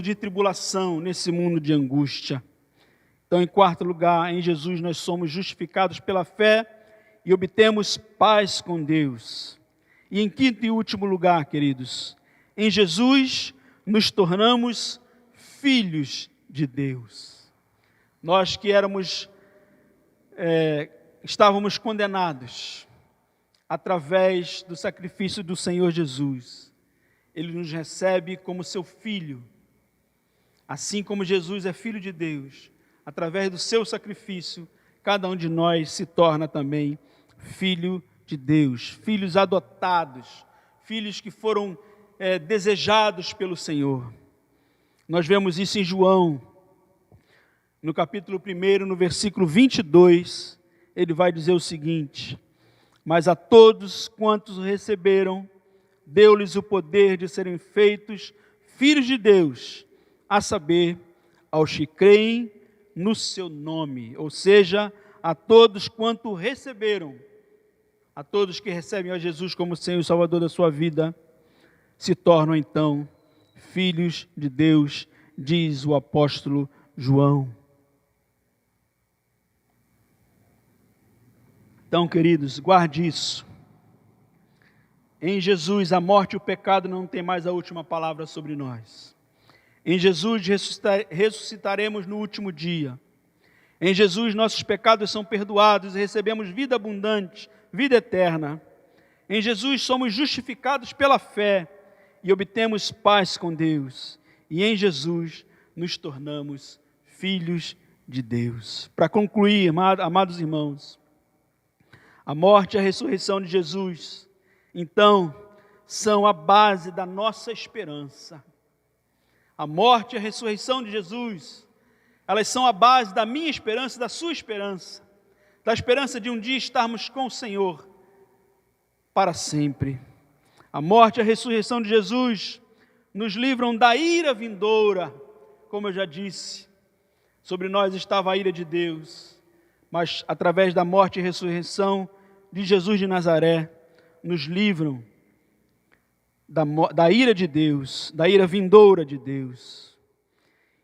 de tribulação, nesse mundo de angústia. Então, em quarto lugar, em Jesus nós somos justificados pela fé e obtemos paz com Deus. E em quinto e último lugar, queridos, em Jesus nos tornamos filhos de Deus. Nós que estávamos condenados através do sacrifício do Senhor Jesus, Ele nos recebe como seu filho. Assim como Jesus é filho de Deus, através do seu sacrifício, cada um de nós se torna também filho de Deus, filhos adotados, filhos que foram desejados pelo Senhor. Nós vemos isso em João, no capítulo 1, no versículo 22, ele vai dizer o seguinte: mas a todos quantos o receberam, deu-lhes o poder de serem feitos filhos de Deus, a saber, aos que creem no seu nome, ou seja, a todos quanto receberam, a todos que recebem a Jesus como Senhor e Salvador da sua vida, se tornam então filhos de Deus, diz o apóstolo João. Então, queridos, guarde isso. Em Jesus, a morte e o pecado não tem mais a última palavra sobre nós. Em Jesus, ressuscitaremos no último dia. Em Jesus, nossos pecados são perdoados e recebemos vida abundante, vida eterna. Em Jesus, somos justificados pela fé e obtemos paz com Deus. E em Jesus, nos tornamos filhos de Deus. Para concluir, amados irmãos, a morte e a ressurreição de Jesus, então, são a base da nossa esperança. A morte e a ressurreição de Jesus, elas são a base da minha esperança, da sua esperança, da esperança de um dia estarmos com o Senhor para sempre. A morte e a ressurreição de Jesus nos livram da ira vindoura, como eu já disse, sobre nós estava a ira de Deus, mas através da morte e ressurreição de Jesus de Nazaré, nos livram da ira de Deus, da ira vindoura de Deus.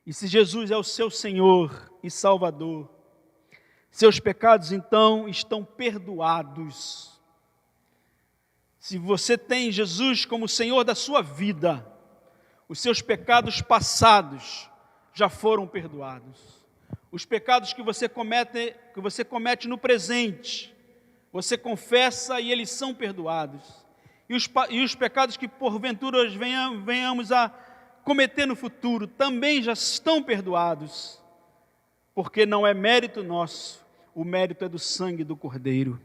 E se Jesus é o seu Senhor e Salvador, seus pecados então estão perdoados. Se você tem Jesus como Senhor da sua vida, os seus pecados passados já foram perdoados. Os pecados que você comete no presente, você confessa e eles são perdoados. E os pecados que porventura venhamos a cometer no futuro também já estão perdoados, porque não é mérito nosso, o mérito é do sangue do Cordeiro.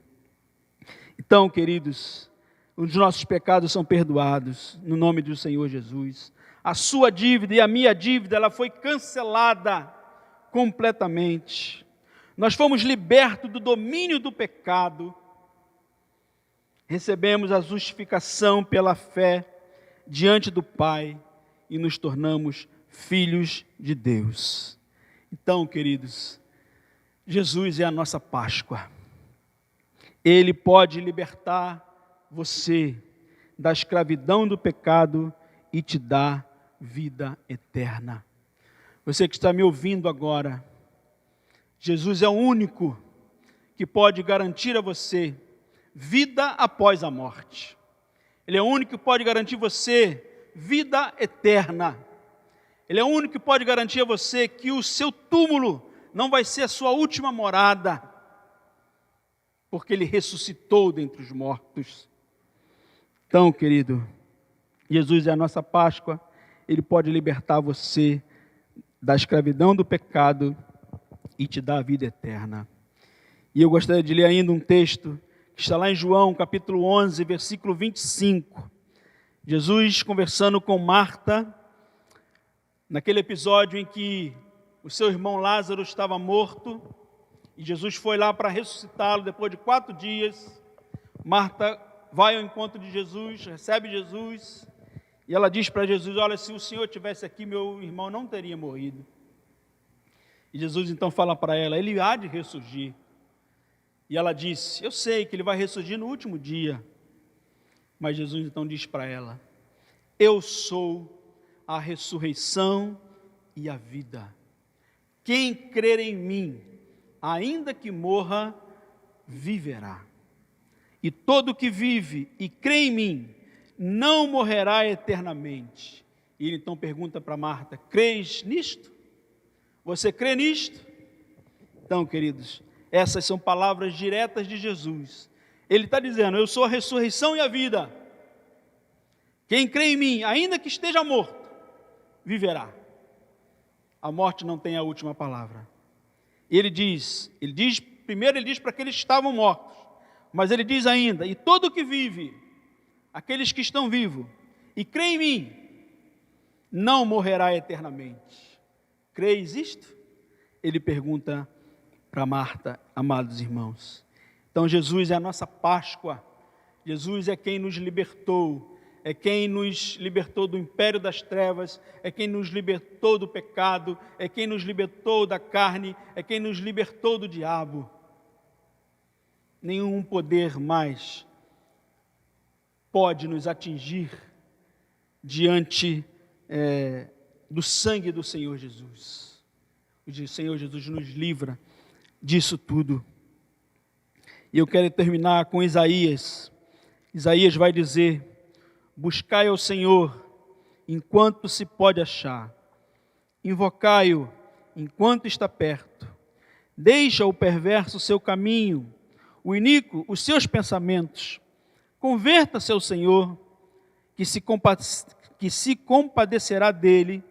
Então, queridos, os nossos pecados são perdoados no nome do Senhor Jesus. A sua dívida e a minha dívida, ela foi cancelada completamente. Nós fomos libertos do domínio do pecado, recebemos a justificação pela fé diante do Pai e nos tornamos filhos de Deus. Então, queridos, Jesus é a nossa Páscoa. Ele pode libertar você da escravidão do pecado e te dar vida eterna. Você que está me ouvindo agora, Jesus é o único que pode garantir a você vida após a morte. Ele é o único que pode garantir a você vida eterna. Ele é o único que pode garantir a você que o seu túmulo não vai ser a sua última morada, porque Ele ressuscitou dentre os mortos. Então, querido, Jesus é a nossa Páscoa. Ele pode libertar você da escravidão do pecado e te dar a vida eterna. E eu gostaria de ler ainda um texto que está lá em João, capítulo 11, versículo 25. Jesus conversando com Marta, naquele episódio em que o seu irmão Lázaro estava morto, e Jesus foi lá para ressuscitá-lo depois de 4 dias. Marta vai ao encontro de Jesus, recebe Jesus, e ela diz para Jesus: olha, se o Senhor estivesse aqui, meu irmão não teria morrido. E Jesus então fala para ela: ele há de ressurgir. E ela disse: eu sei que ele vai ressurgir no último dia. Mas Jesus então diz para ela: eu sou a ressurreição e a vida. Quem crer em mim, ainda que morra, viverá. E todo que vive e crê em mim, não morrerá eternamente. E ele então pergunta para Marta: crês nisto? Você crê nisto? Então, queridos, essas são palavras diretas de Jesus. Ele está dizendo: eu sou a ressurreição e a vida. Quem crê em mim, ainda que esteja morto, viverá. A morte não tem a última palavra. Primeiro ele diz para aqueles que estavam mortos, mas ele diz ainda: e todo que vive, aqueles que estão vivos e crê em mim, não morrerá eternamente. Creis isto? Ele pergunta para Marta, amados irmãos. Então Jesus é a nossa Páscoa. Jesus é quem nos libertou, é quem nos libertou do império das trevas, é quem nos libertou do pecado, é quem nos libertou da carne, é quem nos libertou do diabo. Nenhum poder mais pode nos atingir diante do sangue do Senhor Jesus. O Senhor Jesus nos livra disso tudo. E eu quero terminar com Isaías. Isaías vai dizer: buscai ao Senhor enquanto se pode achar, invocai-o enquanto está perto. Deixa o perverso o seu caminho, o iníquo os seus pensamentos. Converta-se ao Senhor, que se compadecerá dele,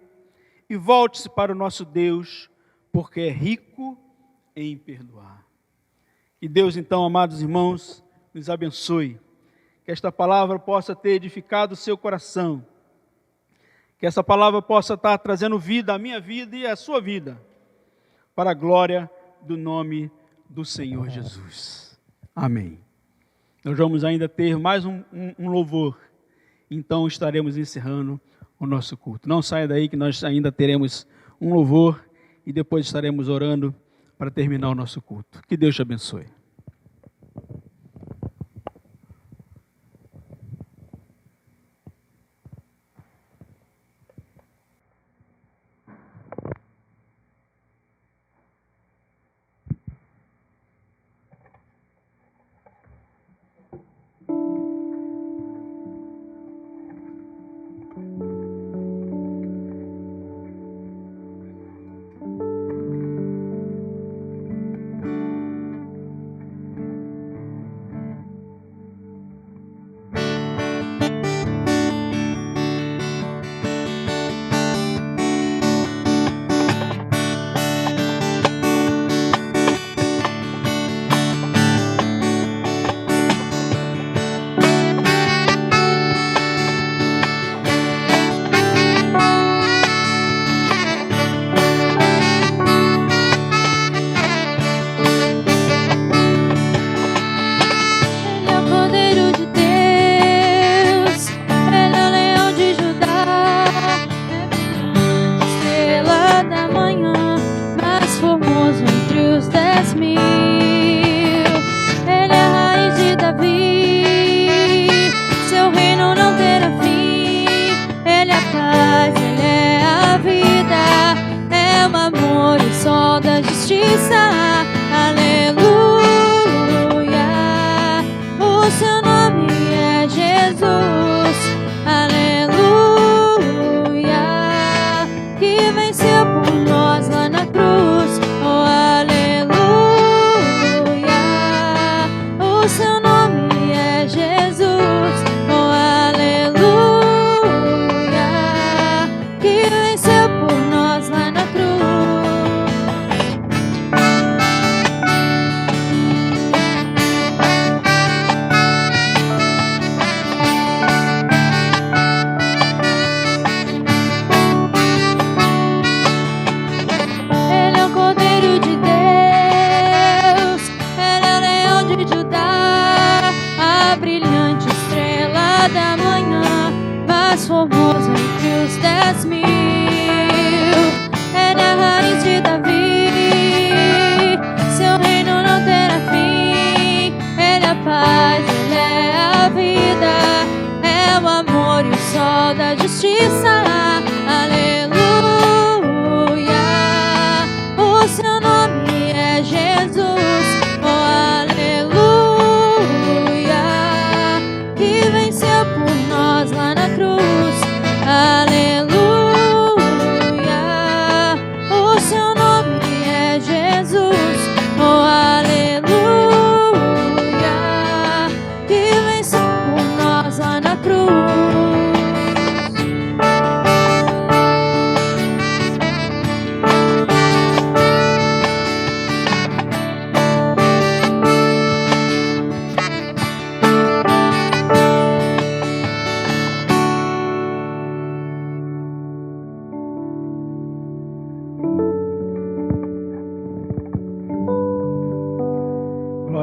e volte-se para o nosso Deus, porque é rico em perdoar. Que Deus, então, amados irmãos, nos abençoe. Que esta palavra possa ter edificado o seu coração. Que essa palavra possa estar trazendo vida à minha vida e à sua vida, para a glória do nome do Senhor Jesus. Amém. Nós vamos ainda ter mais um louvor, então estaremos encerrando o nosso culto. Não saia daí que nós ainda teremos um louvor e depois estaremos orando para terminar o nosso culto. Que Deus te abençoe.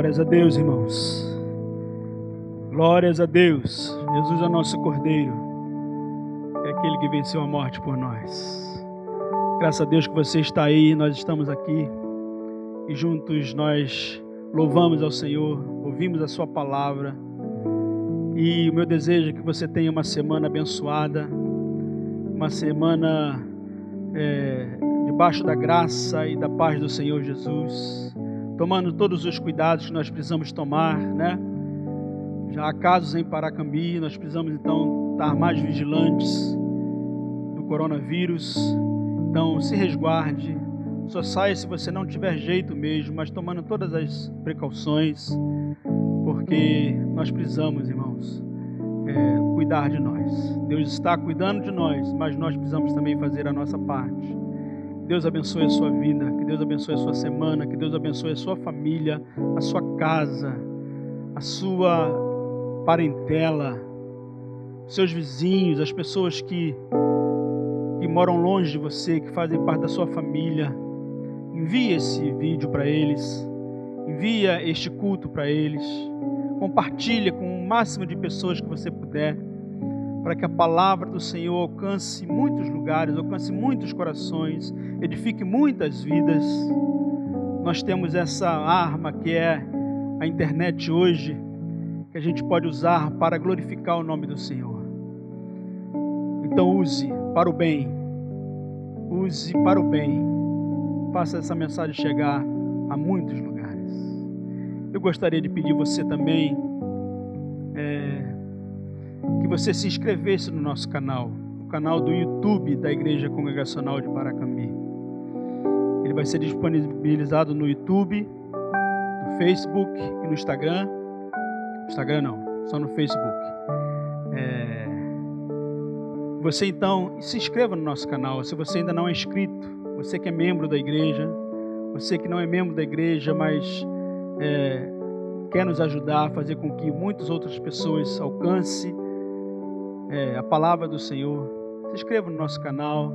Glórias a Deus, irmãos. Glórias a Deus. Jesus é o nosso Cordeiro. É aquele que venceu a morte por nós. Graças a Deus que você está aí, nós estamos aqui. E juntos nós louvamos ao Senhor, ouvimos a sua palavra. E o meu desejo é que você tenha uma semana abençoada. Uma semana debaixo da graça e da paz do Senhor Jesus. tomando todos os cuidados que nós precisamos tomar, né? Já há casos em Paracambi, nós precisamos então estar mais vigilantes do coronavírus. Então se resguarde, só saia se você não tiver jeito mesmo, mas tomando todas as precauções, porque nós precisamos, irmãos, cuidar de nós. Deus está cuidando de nós, mas nós precisamos também fazer a nossa parte. Deus abençoe a sua vida, que Deus abençoe a sua semana, que Deus abençoe a sua família, a sua casa, a sua parentela, seus vizinhos, as pessoas que moram longe de você, que fazem parte da sua família. Envie esse vídeo para eles, envia este culto para eles, compartilha com o máximo de pessoas que você puder, para que a palavra do Senhor alcance muitos lugares, alcance muitos corações, edifique muitas vidas. Nós temos essa arma que é a internet hoje, que a gente pode usar para glorificar o nome do Senhor. Então use para o bem, use para o bem, faça essa mensagem chegar a muitos lugares. Eu gostaria de pedir você também, que você se inscrevesse no nosso canal, o canal do YouTube da Igreja Congregacional de Paracambi. Ele vai ser disponibilizado no YouTube, no Facebook e no Instagram. Instagram não, só no Facebook. Você então se inscreva no nosso canal, se você ainda não é inscrito, você que é membro da igreja, você que não é membro da igreja, mas quer nos ajudar a fazer com que muitas outras pessoas alcancem a palavra do Senhor, se inscreva no nosso canal.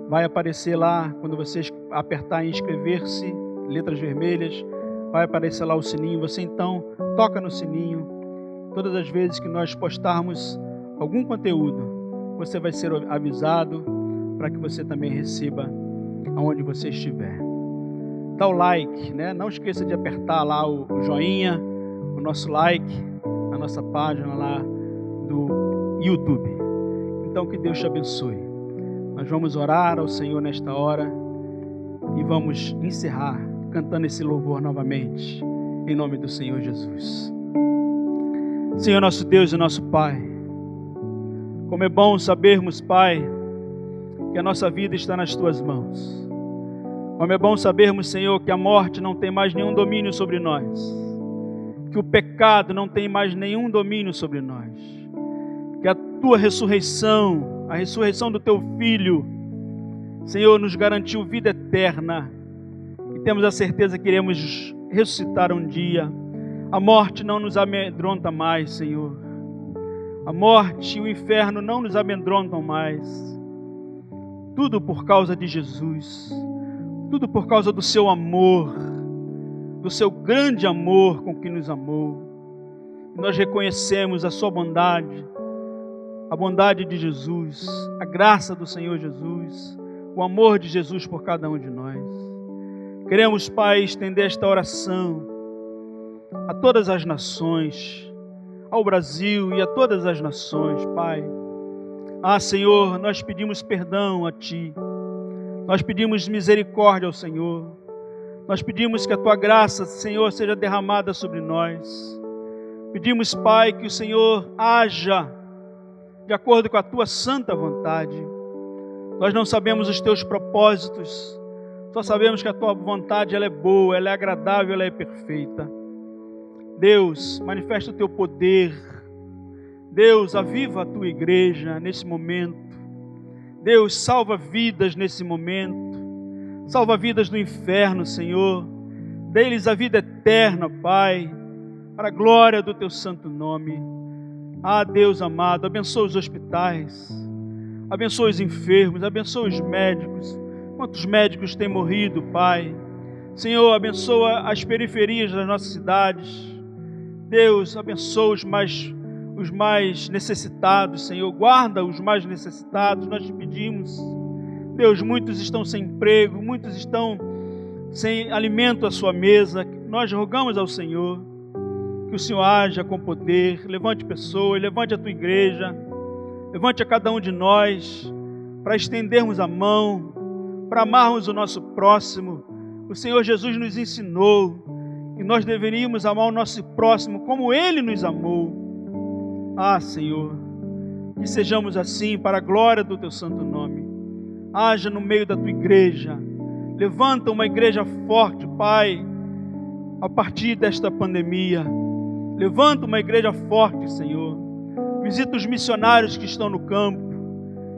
Vai aparecer lá, quando você apertar em inscrever-se, letras vermelhas, vai aparecer lá o sininho. Você então toca no sininho. Todas as vezes que nós postarmos algum conteúdo, você vai ser avisado, para que você também receba aonde você estiver. Dá o like, né? Não esqueça de apertar lá o joinha, o nosso like, na nossa página lá do YouTube. Então que Deus te abençoe. Nós vamos orar ao Senhor nesta hora e vamos encerrar cantando esse louvor novamente, em nome do Senhor Jesus. Senhor nosso Deus e nosso Pai, como é bom sabermos, Pai, que a nossa vida está nas Tuas mãos. Como é bom sabermos, Senhor, que a morte não tem mais nenhum domínio sobre nós, que o pecado não tem mais nenhum domínio sobre nós, que a Tua ressurreição, a ressurreição do Teu Filho, Senhor, nos garantiu vida eterna, e temos a certeza que iremos ressuscitar um dia. A morte não nos amedronta mais, Senhor. A morte e o inferno não nos amedrontam mais. Tudo por causa de Jesus. Tudo por causa do Seu amor, do Seu grande amor com que nos amou. Nós reconhecemos a Sua bondade, a bondade de Jesus, a graça do Senhor Jesus, o amor de Jesus por cada um de nós. Queremos, Pai, estender esta oração a todas as nações, ao Brasil e a todas as nações, Pai. Senhor, nós pedimos perdão a Ti, nós pedimos misericórdia ao Senhor, nós pedimos que a Tua graça, Senhor, seja derramada sobre nós. Pedimos, Pai, que o Senhor haja de acordo com a Tua santa vontade. Nós não sabemos os Teus propósitos, só sabemos que a Tua vontade ela é boa, ela é agradável, ela é perfeita. Deus, manifesta o Teu poder. Deus, aviva a Tua igreja nesse momento. Deus, salva vidas nesse momento. Salva vidas do inferno, Senhor. Dê-lhes a vida eterna, Pai, para a glória do Teu santo nome. Deus amado, abençoa os hospitais, abençoa os enfermos, abençoa os médicos. Quantos médicos têm morrido, Pai? Senhor, abençoa as periferias das nossas cidades. Deus, abençoa os mais necessitados, Senhor. Guarda os mais necessitados, nós te pedimos. Deus, muitos estão sem emprego, muitos estão sem alimento à sua mesa. Nós rogamos ao Senhor que o Senhor haja com poder, levante pessoas, levante a Tua igreja, levante a cada um de nós, para estendermos a mão, para amarmos o nosso próximo O Senhor Jesus nos ensinou que nós deveríamos amar o nosso próximo como Ele nos amou. Ah, Senhor, que sejamos assim para a glória do Teu santo nome. Haja no meio da Tua igreja. Levanta uma igreja forte, Pai, a partir desta pandemia. Levanta uma igreja forte, Senhor. Visita os missionários que estão no campo.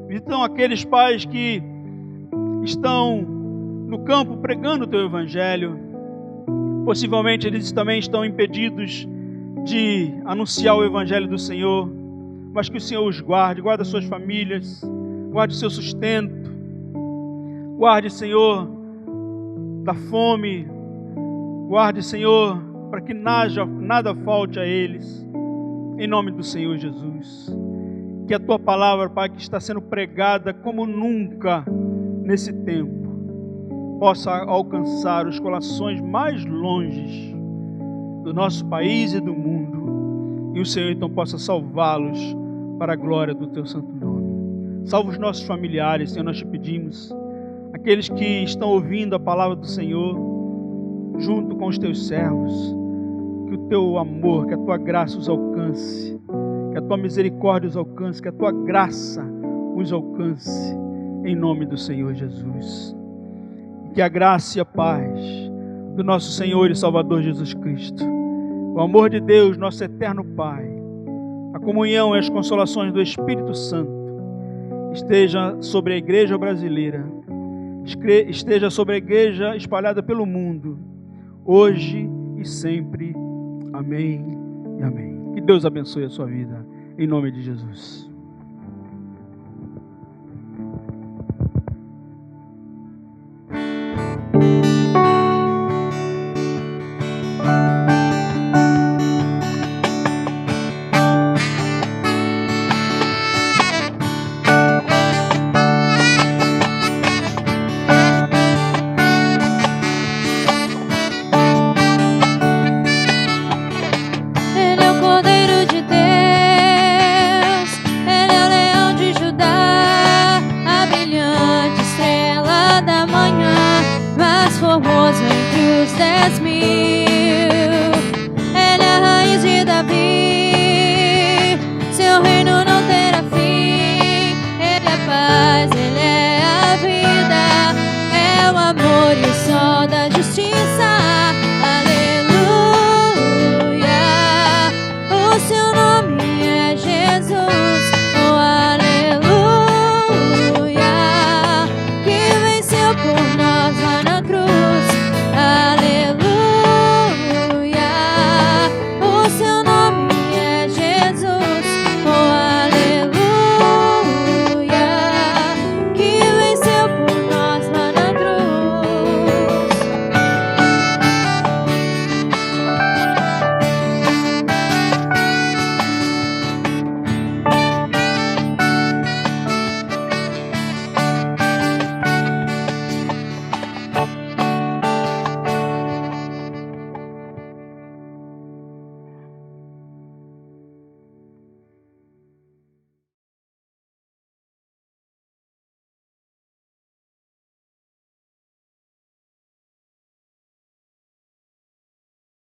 Visita aqueles pais que estão no campo pregando o Teu Evangelho. Possivelmente eles também estão impedidos de anunciar o Evangelho do Senhor, mas que o Senhor os guarde, guarde as suas famílias, guarde o seu sustento, guarde, Senhor, da fome, guarde, Senhor, para que nada falte a eles, em nome do Senhor Jesus. Que a Tua palavra, Pai, que está sendo pregada como nunca nesse tempo, possa alcançar os corações mais longes do nosso país e do mundo, e o Senhor então possa salvá-los para a glória do Teu santo nome. Salva os nossos familiares, Senhor, nós te pedimos, aqueles que estão ouvindo a palavra do Senhor, junto com os Teus servos, que o Teu amor, que a Tua graça os alcance, que a Tua misericórdia os alcance, que a Tua graça os alcance, em nome do Senhor Jesus. Que a graça e a paz do nosso Senhor e Salvador Jesus Cristo, o amor de Deus, nosso eterno Pai, a comunhão e as consolações do Espírito Santo esteja sobre a igreja brasileira, esteja sobre a igreja espalhada pelo mundo, hoje e sempre. Amém e amém. Que Deus abençoe a sua vida, em nome de Jesus.